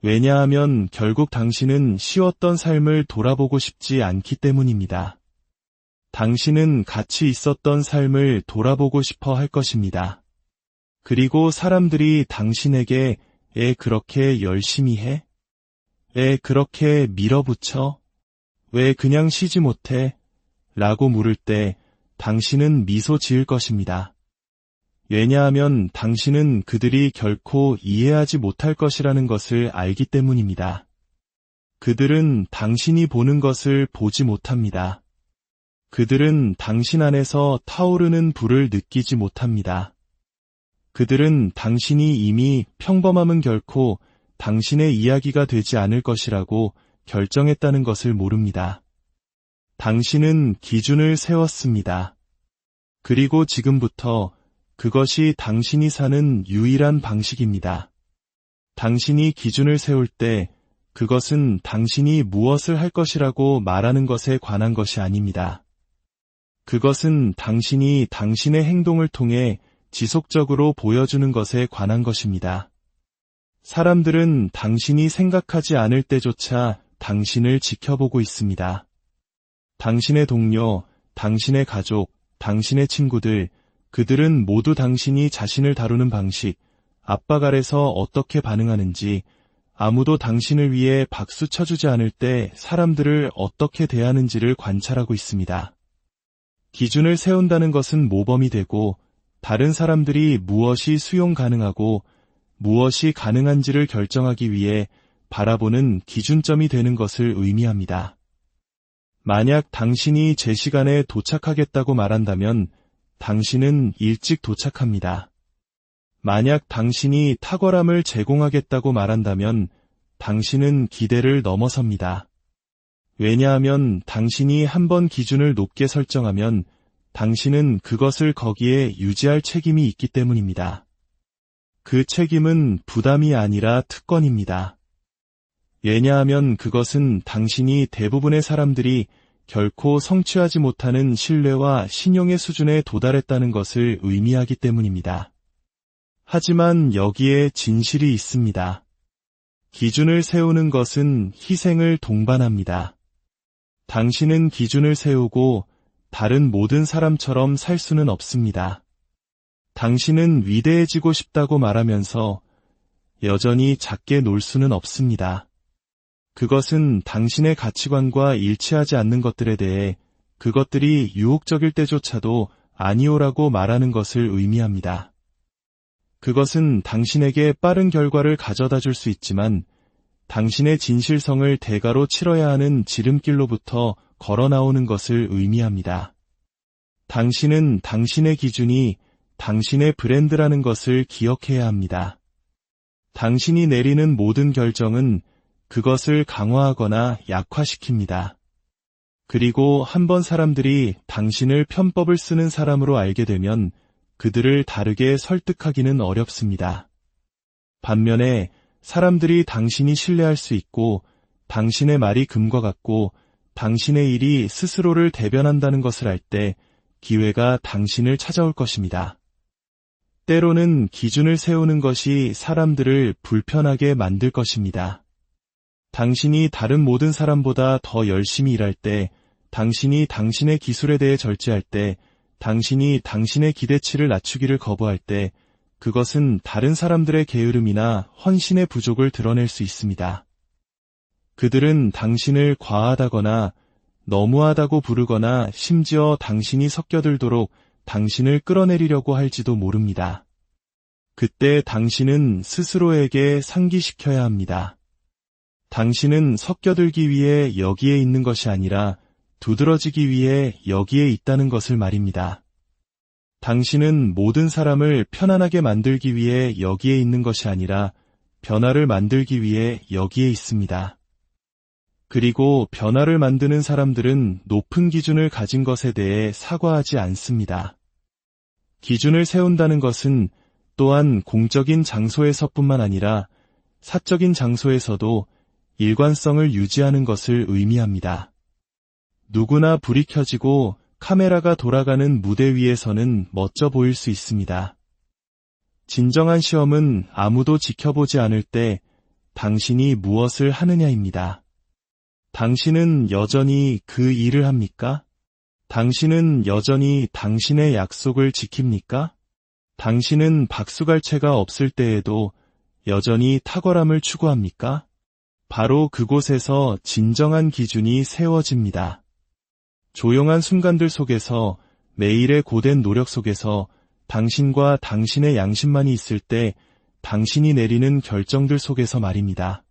왜냐하면 결국 당신은 쉬웠던 삶을 돌아보고 싶지 않기 때문입니다. 당신은 가치 있었던 삶을 돌아보고 싶어 할 것입니다. 그리고 사람들이 당신에게 애 그렇게 열심히 해? 애 그렇게 밀어붙여? 왜 그냥 쉬지 못해? 라고 물을 때 당신은 미소 지을 것입니다. 왜냐하면 당신은 그들이 결코 이해하지 못할 것이라는 것을 알기 때문입니다. 그들은 당신이 보는 것을 보지 못합니다. 그들은 당신 안에서 타오르는 불을 느끼지 못합니다. 그들은 당신이 이미 평범함은 결코 당신의 이야기가 되지 않을 것이라고 결정했다는 것을 모릅니다. 당신은 기준을 세웠습니다. 그리고 지금부터 그것이 당신이 사는 유일한 방식입니다. 당신이 기준을 세울 때 그것은 당신이 무엇을 할 것이라고 말하는 것에 관한 것이 아닙니다. 그것은 당신이 당신의 행동을 통해 지속적으로 보여주는 것에 관한 것입니다. 사람들은 당신이 생각하지 않을 때조차 당신을 지켜보고 있습니다. 당신의 동료, 당신의 가족, 당신의 친구들, 그들은 모두 당신이 자신을 다루는 방식, 압박 아래서 어떻게 반응하는지, 아무도 당신을 위해 박수 쳐주지 않을 때 사람들을 어떻게 대하는지를 관찰하고 있습니다. 기준을 세운다는 것은 모범이 되고, 다른 사람들이 무엇이 수용 가능하고 무엇이 가능한지를 결정하기 위해 바라보는 기준점이 되는 것을 의미합니다. 만약 당신이 제 시간에 도착하겠다고 말한다면 당신은 일찍 도착합니다. 만약 당신이 탁월함을 제공하겠다고 말한다면 당신은 기대를 넘어섭니다. 왜냐하면 당신이 한번 기준을 높게 설정하면 당신은 그것을 거기에 유지할 책임이 있기 때문입니다. 그 책임은 부담이 아니라 특권입니다. 왜냐하면 그것은 당신이 대부분의 사람들이 결코 성취하지 못하는 신뢰와 신용의 수준에 도달했다는 것을 의미하기 때문입니다. 하지만 여기에 진실이 있습니다. 기준을 세우는 것은 희생을 동반합니다. 당신은 기준을 세우고 다른 모든 사람처럼 살 수는 없습니다. 당신은 위대해지고 싶다고 말하면서 여전히 작게 놀 수는 없습니다. 그것은 당신의 가치관과 일치하지 않는 것들에 대해 그것들이 유혹적일 때조차도 아니오라고 말하는 것을 의미합니다. 그것은 당신에게 빠른 결과를 가져다 줄 수 있지만 당신의 진실성을 대가로 치러야 하는 지름길로부터 걸어 나오는 것을 의미합니다. 당신은 당신의 기준이 당신의 브랜드라는 것을 기억해야 합니다. 당신이 내리는 모든 결정은 그것을 강화하거나 약화시킵니다. 그리고 한번 사람들이 당신을 편법을 쓰는 사람으로 알게 되면 그들을 다르게 설득하기는 어렵습니다. 반면에 사람들이 당신이 신뢰할 수 있고 당신의 말이 금과 같고 당신의 일이 스스로를 대변한다는 것을 알 때 기회가 당신을 찾아올 것입니다. 때로는 기준을 세우는 것이 사람들을 불편하게 만들 것입니다. 당신이 다른 모든 사람보다 더 열심히 일할 때, 당신이 당신의 기술에 대해 절제할 때, 당신이 당신의 기대치를 낮추기를 거부할 때, 그것은 다른 사람들의 게으름이나 헌신의 부족을 드러낼 수 있습니다. 그들은 당신을 과하다거나 너무하다고 부르거나 심지어 당신이 섞여들도록 당신을 끌어내리려고 할지도 모릅니다. 그때 당신은 스스로에게 상기시켜야 합니다. 당신은 섞여들기 위해 여기에 있는 것이 아니라 두드러지기 위해 여기에 있다는 것을 말입니다. 당신은 모든 사람을 편안하게 만들기 위해 여기에 있는 것이 아니라 변화를 만들기 위해 여기에 있습니다. 그리고 변화를 만드는 사람들은 높은 기준을 가진 것에 대해 사과하지 않습니다. 기준을 세운다는 것은 또한 공적인 장소에서뿐만 아니라 사적인 장소에서도 일관성을 유지하는 것을 의미합니다. 누구나 불이 켜지고 카메라가 돌아가는 무대 위에서는 멋져 보일 수 있습니다. 진정한 시험은 아무도 지켜보지 않을 때 당신이 무엇을 하느냐입니다. 당신은 여전히 그 일을 합니까? 당신은 여전히 당신의 약속을 지킵니까? 당신은 박수갈채가 없을 때에도 여전히 탁월함을 추구합니까? 바로 그곳에서 진정한 기준이 세워집니다. 조용한 순간들 속에서, 매일의 고된 노력 속에서 당신과 당신의 양심만이 있을 때 당신이 내리는 결정들 속에서 말입니다.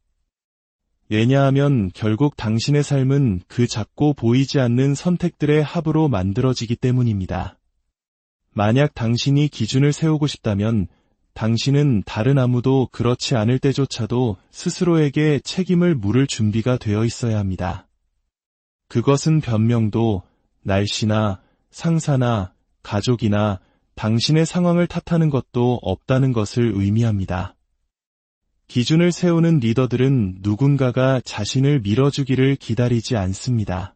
왜냐하면 결국 당신의 삶은 그 작고 보이지 않는 선택들의 합으로 만들어지기 때문입니다. 만약 당신이 기준을 세우고 싶다면 당신은 다른 아무도 그렇지 않을 때조차도 스스로에게 책임을 물을 준비가 되어 있어야 합니다. 그것은 변명도, 날씨나 상사나 가족이나 당신의 상황을 탓하는 것도 없다는 것을 의미합니다. 기준을 세우는 리더들은 누군가가 자신을 밀어주기를 기다리지 않습니다.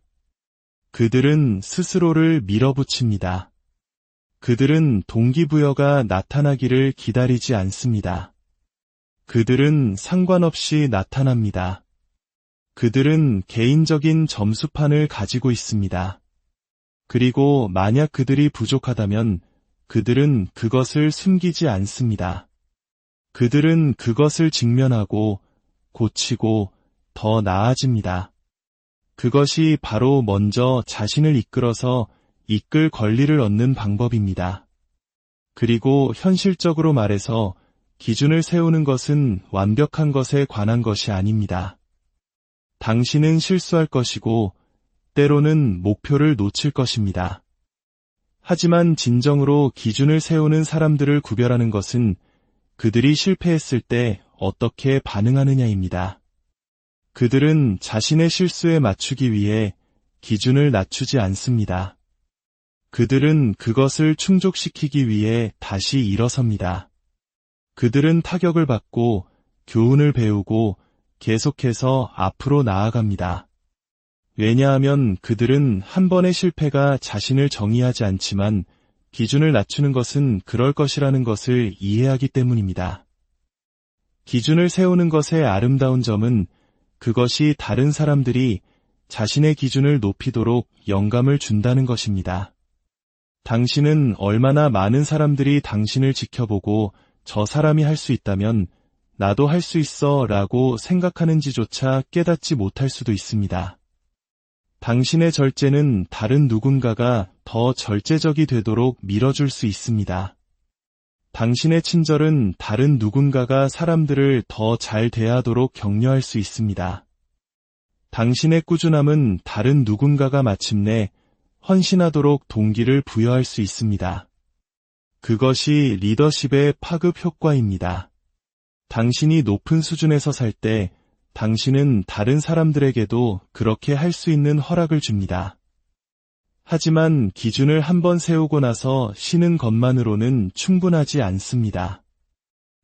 그들은 스스로를 밀어붙입니다. 그들은 동기부여가 나타나기를 기다리지 않습니다. 그들은 상관없이 나타납니다. 그들은 개인적인 점수판을 가지고 있습니다. 그리고 만약 그들이 부족하다면 그들은 그것을 숨기지 않습니다. 그들은 그것을 직면하고 고치고 더 나아집니다. 그것이 바로 먼저 자신을 이끌어서 이끌 권리를 얻는 방법입니다. 그리고 현실적으로 말해서 기준을 세우는 것은 완벽한 것에 관한 것이 아닙니다. 당신은 실수할 것이고 때로는 목표를 놓칠 것입니다. 하지만 진정으로 기준을 세우는 사람들을 구별하는 것은 그들이 실패했을 때 어떻게 반응하느냐입니다. 그들은 자신의 실수에 맞추기 위해 기준을 낮추지 않습니다. 그들은 그것을 충족시키기 위해 다시 일어섭니다. 그들은 타격을 받고 교훈을 배우고 계속해서 앞으로 나아갑니다. 왜냐하면 그들은 한 번의 실패가 자신을 정의하지 않지만 기준을 낮추는 것은 그럴 것이라는 것을 이해하기 때문입니다. 기준을 세우는 것의 아름다운 점은 그것이 다른 사람들이 자신의 기준을 높이도록 영감을 준다는 것입니다. 당신은 얼마나 많은 사람들이 당신을 지켜보고 저 사람이 할 수 있다면 나도 할 수 있어 라고 생각하는지조차 깨닫지 못할 수도 있습니다. 당신의 절제는 다른 누군가가 더 절제적이 되도록 밀어줄 수 있습니다. 당신의 친절은 다른 누군가가 사람들을 더 잘 대하도록 격려할 수 있습니다. 당신의 꾸준함은 다른 누군가가 마침내 헌신하도록 동기를 부여할 수 있습니다. 그것이 리더십의 파급 효과입니다. 당신이 높은 수준에서 살 때 당신은 다른 사람들에게도 그렇게 할 수 있는 허락을 줍니다. 하지만 기준을 한번 세우고 나서 쉬는 것만으로는 충분하지 않습니다.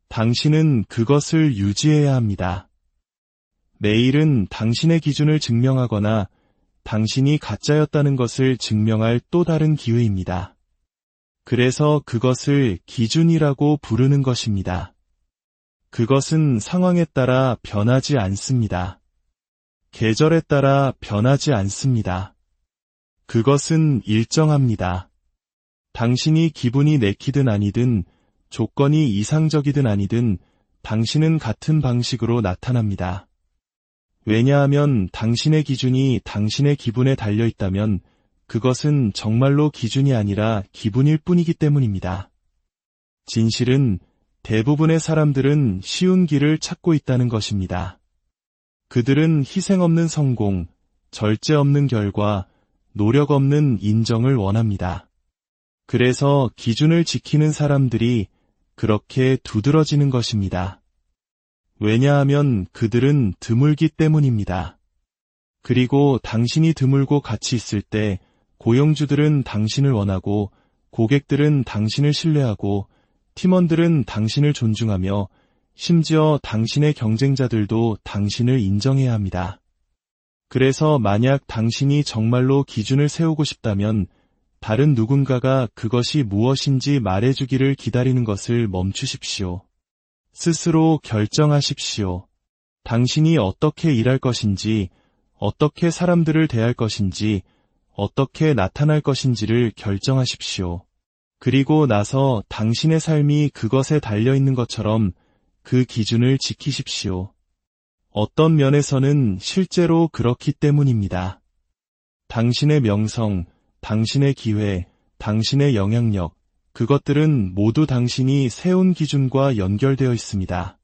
당신은 그것을 유지해야 합니다. 매일은 당신의 기준을 증명하거나 당신이 가짜였다는 것을 증명할 또 다른 기회입니다. 그래서 그것을 기준이라고 부르는 것입니다. 그것은 상황에 따라 변하지 않습니다. 계절에 따라 변하지 않습니다. 그것은 일정합니다. 당신이 기분이 내키든 아니든, 조건이 이상적이든 아니든 당신은 같은 방식으로 나타납니다. 왜냐하면 당신의 기준이 당신의 기분에 달려있다면 그것은 정말로 기준이 아니라 기분일 뿐이기 때문입니다. 진실은 대부분의 사람들은 쉬운 길을 찾고 있다는 것입니다. 그들은 희생 없는 성공, 절제 없는 결과, 노력 없는 인정을 원합니다. 그래서 기준을 지키는 사람들이 그렇게 두드러지는 것입니다. 왜냐하면 그들은 드물기 때문입니다. 그리고 당신이 드물고 가치 있을 때 고용주들은 당신을 원하고 고객들은 당신을 신뢰하고 팀원들은 당신을 존중하며 심지어 당신의 경쟁자들도 당신을 인정해야 합니다. 그래서 만약 당신이 정말로 기준을 세우고 싶다면 다른 누군가가 그것이 무엇인지 말해주기를 기다리는 것을 멈추십시오. 스스로 결정하십시오. 당신이 어떻게 일할 것인지, 어떻게 사람들을 대할 것인지, 어떻게 나타날 것인지를 결정하십시오. 그리고 나서 당신의 삶이 그것에 달려있는 것처럼 그 기준을 지키십시오. 어떤 면에서는 실제로 그렇기 때문입니다. 당신의 명성, 당신의 기회, 당신의 영향력, 그것들은 모두 당신이 세운 기준과 연결되어 있습니다.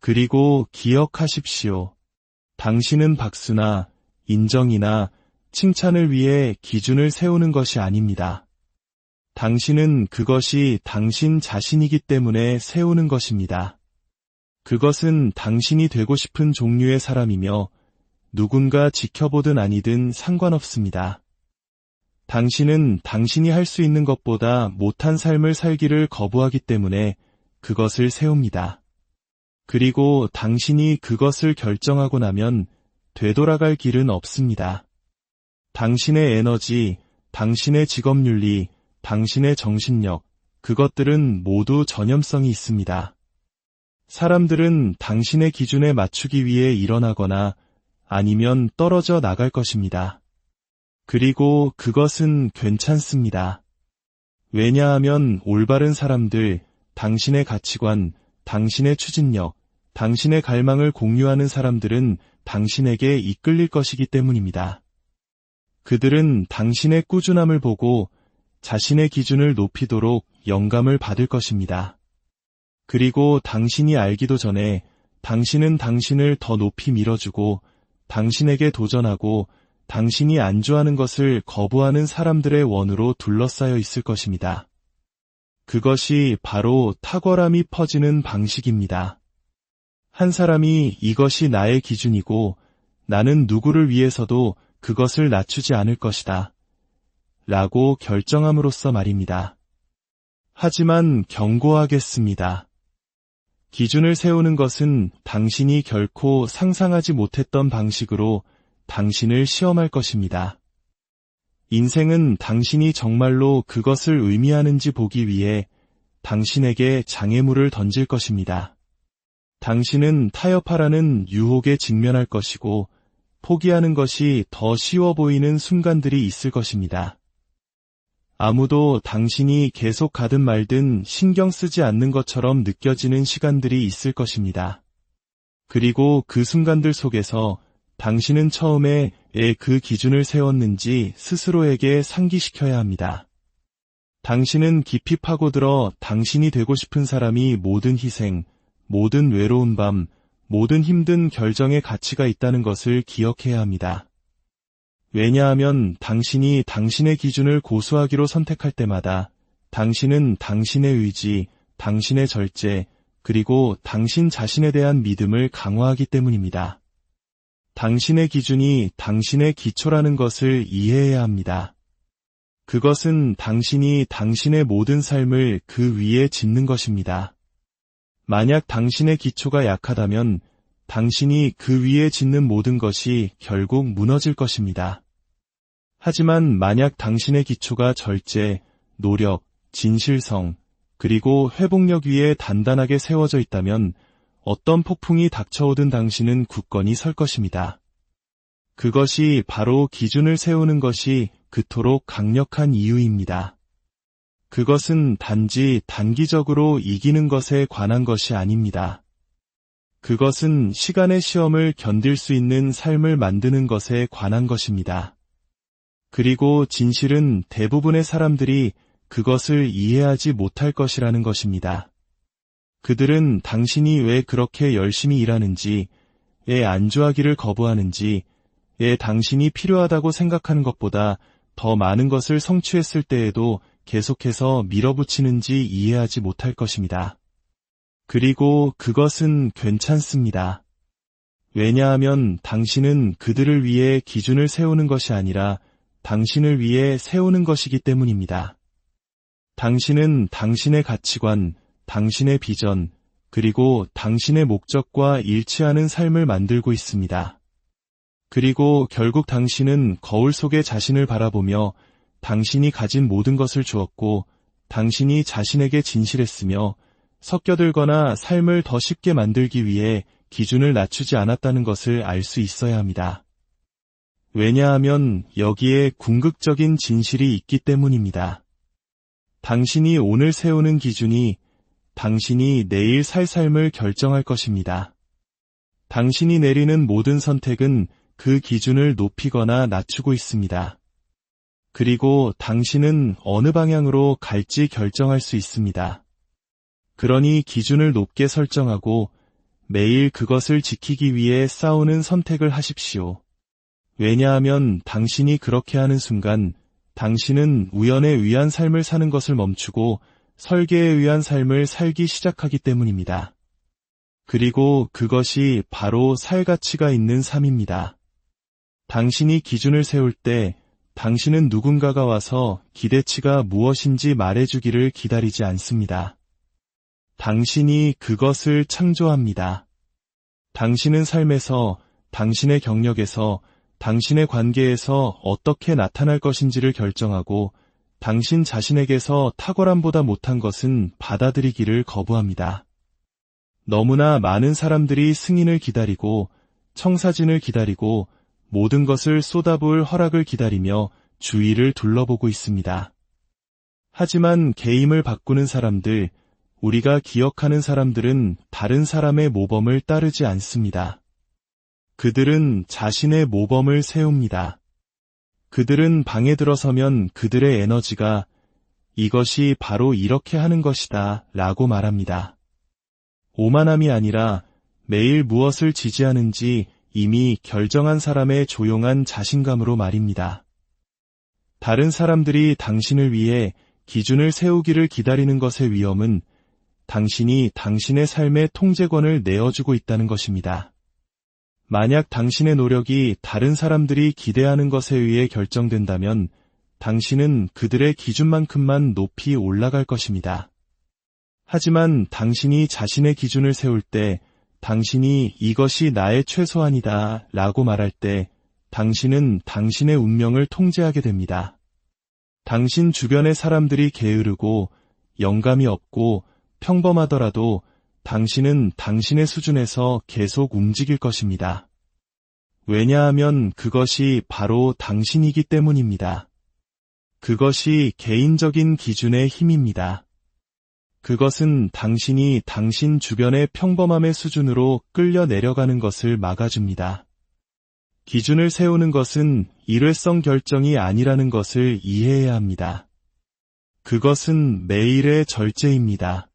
그리고 기억하십시오. 당신은 박수나 인정이나 칭찬을 위해 기준을 세우는 것이 아닙니다. 당신은 그것이 당신 자신이기 때문에 세우는 것입니다. 그것은 당신이 되고 싶은 종류의 사람이며 누군가 지켜보든 아니든 상관없습니다. 당신은 당신이 할 수 있는 것보다 못한 삶을 살기를 거부하기 때문에 그것을 세웁니다. 그리고 당신이 그것을 결정하고 나면 되돌아갈 길은 없습니다. 당신의 에너지, 당신의 직업윤리, 당신의 정신력, 그것들은 모두 전염성이 있습니다. 사람들은 당신의 기준에 맞추기 위해 일어나거나 아니면 떨어져 나갈 것입니다. 그리고 그것은 괜찮습니다. 왜냐하면 올바른 사람들, 당신의 가치관, 당신의 추진력, 당신의 갈망을 공유하는 사람들은 당신에게 이끌릴 것이기 때문입니다. 그들은 당신의 꾸준함을 보고 자신의 기준을 높이도록 영감을 받을 것입니다. 그리고 당신이 알기도 전에 당신은 당신을 더 높이 밀어주고 당신에게 도전하고 당신이 안주하는 것을 거부하는 사람들의 원으로 둘러싸여 있을 것입니다. 그것이 바로 탁월함이 퍼지는 방식입니다. 한 사람이 이것이 나의 기준이고 나는 누구를 위해서도 그것을 낮추지 않을 것이다. 라고 결정함으로써 말입니다. 하지만 경고하겠습니다. 기준을 세우는 것은 당신이 결코 상상하지 못했던 방식으로 당신을 시험할 것입니다. 인생은 당신이 정말로 그것을 의미하는지 보기 위해 당신에게 장애물을 던질 것입니다. 당신은 타협하라는 유혹에 직면할 것이고 포기하는 것이 더 쉬워 보이는 순간들이 있을 것입니다. 아무도 당신이 계속 가든 말든 신경 쓰지 않는 것처럼 느껴지는 시간들이 있을 것입니다. 그리고 그 순간들 속에서 당신은 처음에 왜 그 기준을 세웠는지 스스로에게 상기시켜야 합니다. 당신은 깊이 파고들어 당신이 되고 싶은 사람이 모든 희생, 모든 외로운 밤, 모든 힘든 결정에 가치가 있다는 것을 기억해야 합니다. 왜냐하면 당신이 당신의 기준을 고수하기로 선택할 때마다 당신은 당신의 의지, 당신의 절제, 그리고 당신 자신에 대한 믿음을 강화하기 때문입니다. 당신의 기준이 당신의 기초라는 것을 이해해야 합니다. 그것은 당신이 당신의 모든 삶을 그 위에 짓는 것입니다. 만약 당신의 기초가 약하다면 당신이 그 위에 짓는 모든 것이 결국 무너질 것입니다. 하지만 만약 당신의 기초가 절제, 노력, 진실성, 그리고 회복력 위에 단단하게 세워져 있다면 어떤 폭풍이 닥쳐오든 당신은 굳건히 설 것입니다. 그것이 바로 기준을 세우는 것이 그토록 강력한 이유입니다. 그것은 단지 단기적으로 이기는 것에 관한 것이 아닙니다. 그것은 시간의 시험을 견딜 수 있는 삶을 만드는 것에 관한 것입니다. 그리고 진실은 대부분의 사람들이 그것을 이해하지 못할 것이라는 것입니다. 그들은 당신이 왜 그렇게 열심히 일하는지, 왜 안주하기를 거부하는지, 왜 당신이 필요하다고 생각하는 것보다 더 많은 것을 성취했을 때에도 계속해서 밀어붙이는지 이해하지 못할 것입니다. 그리고 그것은 괜찮습니다. 왜냐하면 당신은 그들을 위해 기준을 세우는 것이 아니라 당신을 위해 세우는 것이기 때문입니다. 당신은 당신의 가치관, 당신의 비전, 그리고 당신의 목적과 일치하는 삶을 만들고 있습니다. 그리고 결국 당신은 거울 속의 자신을 바라보며 당신이 가진 모든 것을 주었고 당신이 자신에게 진실했으며 섞여들거나 삶을 더 쉽게 만들기 위해 기준을 낮추지 않았다는 것을 알 수 있어야 합니다. 왜냐하면 여기에 궁극적인 진실이 있기 때문입니다. 당신이 오늘 세우는 기준이 당신이 내일 살 삶을 결정할 것입니다. 당신이 내리는 모든 선택은 그 기준을 높이거나 낮추고 있습니다. 그리고 당신은 어느 방향으로 갈지 결정할 수 있습니다. 그러니 기준을 높게 설정하고 매일 그것을 지키기 위해 싸우는 선택을 하십시오. 왜냐하면 당신이 그렇게 하는 순간 당신은 우연에 의한 삶을 사는 것을 멈추고 설계에 의한 삶을 살기 시작하기 때문입니다. 그리고 그것이 바로 살 가치가 있는 삶입니다. 당신이 기준을 세울 때 당신은 누군가가 와서 기대치가 무엇인지 말해주기를 기다리지 않습니다. 당신이 그것을 창조합니다. 당신은 삶에서, 당신의 경력에서, 당신의 관계에서 어떻게 나타날 것인지를 결정하고 당신 자신에게서 탁월함보다 못한 것은 받아들이기를 거부합니다. 너무나 많은 사람들이 승인을 기다리고 청사진을 기다리고 모든 것을 쏟아부을 허락을 기다리며 주위를 둘러보고 있습니다. 하지만 게임을 바꾸는 사람들, 우리가 기억하는 사람들은 다른 사람의 모범을 따르지 않습니다. 그들은 자신의 모범을 세웁니다. 그들은 방에 들어서면 그들의 에너지가 이것이 바로 이렇게 하는 것이다 라고 말합니다. 오만함이 아니라 매일 무엇을 지지하는지 이미 결정한 사람의 조용한 자신감으로 말입니다. 다른 사람들이 당신을 위해 기준을 세우기를 기다리는 것의 위험은 당신이 당신의 삶의 통제권을 내어주고 있다는 것입니다. 만약 당신의 노력이 다른 사람들이 기대하는 것에 의해 결정된다면 당신은 그들의 기준만큼만 높이 올라갈 것입니다. 하지만 당신이 자신의 기준을 세울 때 당신이 이것이 나의 최소한이다 라고 말할 때 당신은 당신의 운명을 통제하게 됩니다. 당신 주변의 사람들이 게으르고 영감이 없고 평범하더라도 당신은 당신의 수준에서 계속 움직일 것입니다. 왜냐하면 그것이 바로 당신이기 때문입니다. 그것이 개인적인 기준의 힘입니다. 그것은 당신이 당신 주변의 평범함의 수준으로 끌려 내려가는 것을 막아줍니다. 기준을 세우는 것은 일회성 결정이 아니라는 것을 이해해야 합니다. 그것은 매일의 절제입니다.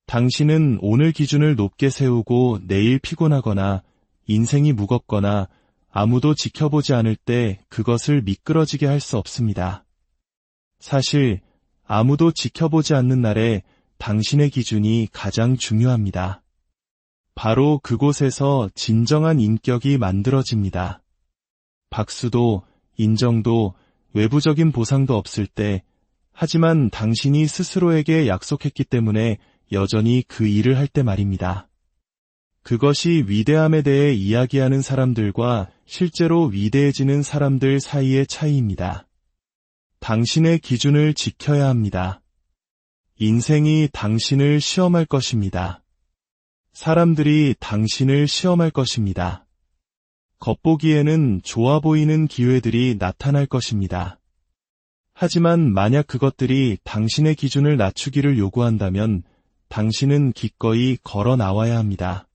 당신은 오늘 기준을 높게 세우고 내일 피곤하거나 인생이 무겁거나 아무도 지켜보지 않을 때 그것을 미끄러지게 할 수 없습니다. 사실 아무도 지켜보지 않는 날에 당신의 기준이 가장 중요합니다. 바로 그곳에서 진정한 인격이 만들어집니다. 박수도, 인정도, 외부적인 보상도 없을 때, 하지만 당신이 스스로에게 약속했기 때문에 여전히 그 일을 할 때 말입니다. 그것이 위대함에 대해 이야기하는 사람들과 실제로 위대해지는 사람들 사이의 차이입니다. 당신의 기준을 지켜야 합니다. 인생이 당신을 시험할 것입니다. 사람들이 당신을 시험할 것입니다. 겉보기에는 좋아 보이는 기회들이 나타날 것입니다. 하지만 만약 그것들이 당신의 기준을 낮추기를 요구한다면 당신은 기꺼이 걸어 나와야 합니다.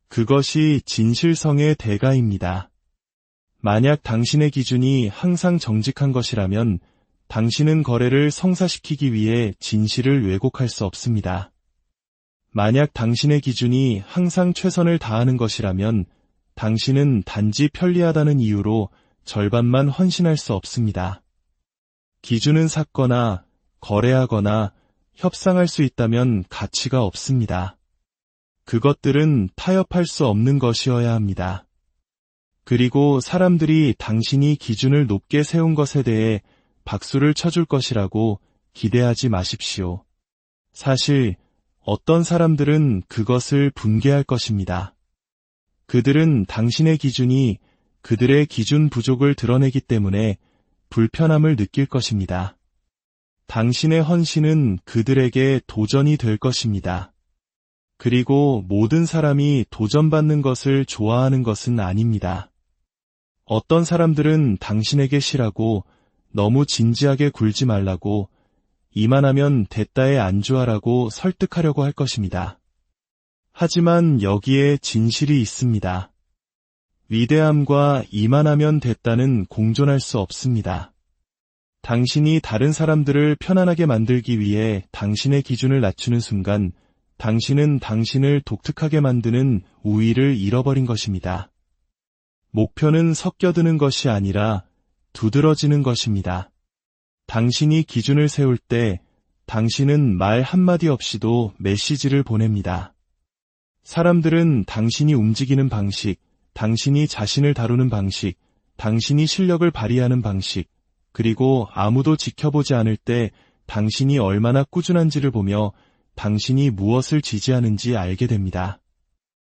그것이 진실성의 대가입니다. 만약 당신의 기준이 항상 정직한 것이라면 당신은 거래를 성사시키기 위해 진실을 왜곡할 수 없습니다. 만약 당신의 기준이 항상 최선을 다하는 것이라면 당신은 단지 편리하다는 이유로 절반만 헌신할 수 없습니다. 기준은 샀거나 거래하거나 협상할 수 있다면 가치가 없습니다. 그것들은 타협할 수 없는 것이어야 합니다. 그리고 사람들이 당신이 기준을 높게 세운 것에 대해 박수를 쳐줄 것이라고 기대하지 마십시오. 사실 어떤 사람들은 그것을 붕괴할 것입니다. 그들은 당신의 기준이 그들의 기준 부족을 드러내기 때문에 불편함을 느낄 것입니다. 당신의 헌신은 그들에게 도전이 될 것입니다. 그리고 모든 사람이 도전받는 것을 좋아하는 것은 아닙니다. 어떤 사람들은 당신에게 쉬라고, 너무 진지하게 굴지 말라고, 이만하면 됐다에 안주하라고 설득하려고 할 것입니다. 하지만 여기에 진실이 있습니다. 위대함과 이만하면 됐다는 공존할 수 없습니다. 당신이 다른 사람들을 편안하게 만들기 위해 당신의 기준을 낮추는 순간 당신은 당신을 독특하게 만드는 우위를 잃어버린 것입니다. 목표는 섞여드는 것이 아니라 두드러지는 것입니다. 당신이 기준을 세울 때 당신은 말 한마디 없이도 메시지를 보냅니다. 사람들은 당신이 움직이는 방식, 당신이 자신을 다루는 방식, 당신이 실력을 발휘하는 방식, 그리고 아무도 지켜보지 않을 때 당신이 얼마나 꾸준한지를 보며 당신이 무엇을 지지하는지 알게 됩니다.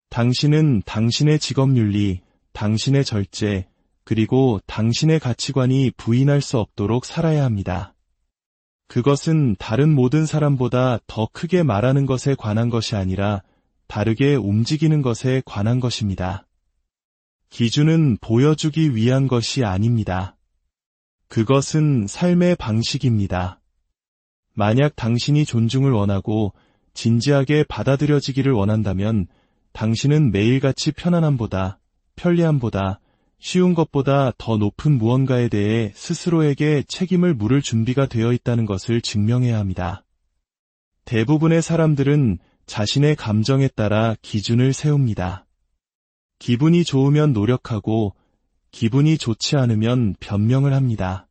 당신은 당신의 직업윤리, 당신의 절제, 그리고 당신의 가치관이 부인할 수 없도록 살아야 합니다. 그것은 다른 모든 사람보다 더 크게 말하는 것에 관한 것이 아니라 다르게 움직이는 것에 관한 것입니다. 기준은 보여주기 위한 것이 아닙니다. 그것은 삶의 방식입니다. 만약 당신이 존중을 원하고 진지하게 받아들여지기를 원한다면 당신은 매일같이 편안함보다, 편리함보다, 쉬운 것보다 더 높은 무언가에 대해 스스로에게 책임을 물을 준비가 되어 있다는 것을 증명해야 합니다. 대부분의 사람들은 자신의 감정에 따라 기준을 세웁니다. 기분이 좋으면 노력하고 기분이 좋지 않으면 변명을 합니다.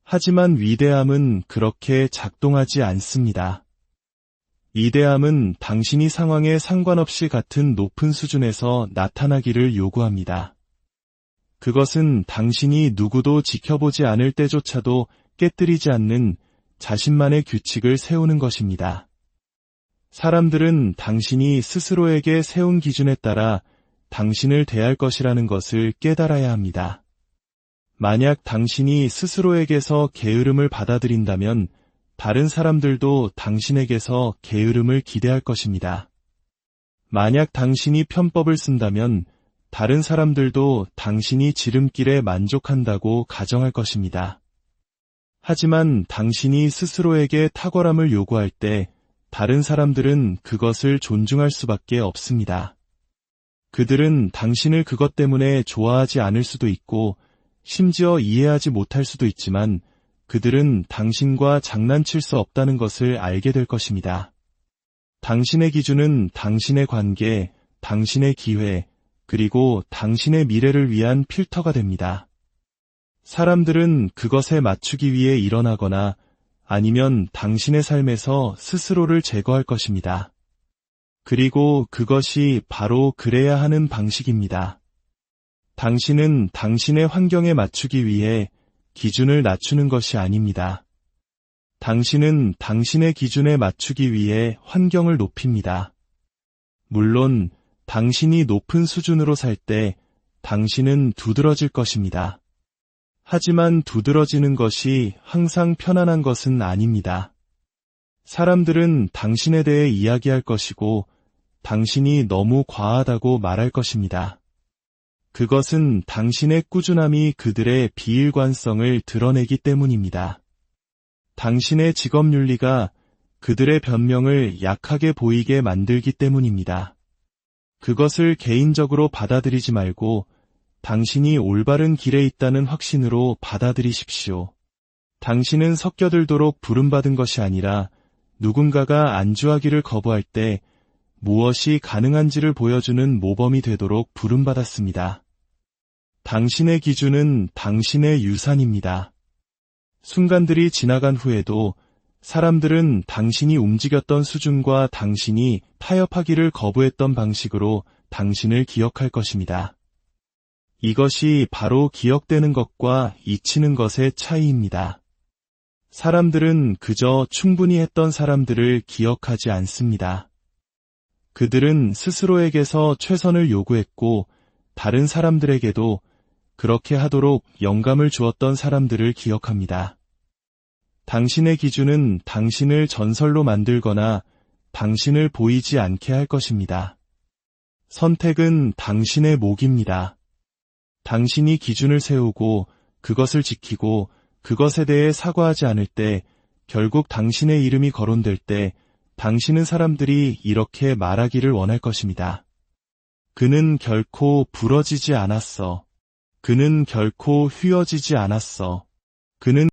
하지만 위대함은 그렇게 작동하지 않습니다. 위대함은 당신이 상황에 상관없이 같은 높은 수준에서 나타나기를 요구합니다. 그것은 당신이 누구도 지켜보지 않을 때조차도 깨뜨리지 않는 자신만의 규칙을 세우는 것입니다. 사람들은 당신이 스스로에게 세운 기준에 따라 당신을 대할 것이라는 것을 깨달아야 합니다. 만약 당신이 스스로에게서 게으름을 받아들인다면 다른 사람들도 당신에게서 게으름을 기대할 것입니다. 만약 당신이 편법을 쓴다면 다른 사람들도 당신이 지름길에 만족한다고 가정할 것입니다. 하지만 당신이 스스로에게 탁월함을 요구할 때 다른 사람들은 그것을 존중할 수밖에 없습니다. 그들은 당신을 그것 때문에 좋아하지 않을 수도 있고 심지어 이해하지 못할 수도 있지만 그들은 당신과 장난칠 수 없다는 것을 알게 될 것입니다. 당신의 기준은 당신의 관계, 당신의 기회, 그리고 당신의 미래를 위한 필터가 됩니다. 사람들은 그것에 맞추기 위해 일어나거나 아니면 당신의 삶에서 스스로를 제거할 것입니다. 그리고 그것이 바로 그래야 하는 방식입니다. 당신은 당신의 환경에 맞추기 위해 기준을 낮추는 것이 아닙니다. 당신은 당신의 기준에 맞추기 위해 환경을 높입니다. 물론 당신이 높은 수준으로 살 때 당신은 두드러질 것입니다. 하지만 두드러지는 것이 항상 편안한 것은 아닙니다. 사람들은 당신에 대해 이야기할 것이고 당신이 너무 과하다고 말할 것입니다. 그것은 당신의 꾸준함이 그들의 비일관성을 드러내기 때문입니다. 당신의 직업윤리가 그들의 변명을 약하게 보이게 만들기 때문입니다. 그것을 개인적으로 받아들이지 말고 당신이 올바른 길에 있다는 확신으로 받아들이십시오. 당신은 섞여들도록 부름받은 것이 아니라 누군가가 안주하기를 거부할 때 무엇이 가능한지를 보여주는 모범이 되도록 부름받았습니다. 당신의 기준은 당신의 유산입니다. 순간들이 지나간 후에도 사람들은 당신이 움직였던 수준과 당신이 타협하기를 거부했던 방식으로 당신을 기억할 것입니다. 이것이 바로 기억되는 것과 잊히는 것의 차이입니다. 사람들은 그저 충분히 했던 사람들을 기억하지 않습니다. 그들은 스스로에게서 최선을 요구했고 다른 사람들에게도 그렇게 하도록 영감을 주었던 사람들을 기억합니다. 당신의 기준은 당신을 전설로 만들거나 당신을 보이지 않게 할 것입니다. 선택은 당신의 몫입니다. 당신이 기준을 세우고 그것을 지키고 그것에 대해 사과하지 않을 때, 결국 당신의 이름이 거론될 때 당신은 사람들이 이렇게 말하기를 원할 것입니다. 그는 결코 부러지지 않았어. 그는 결코 휘어지지 않았어. 그는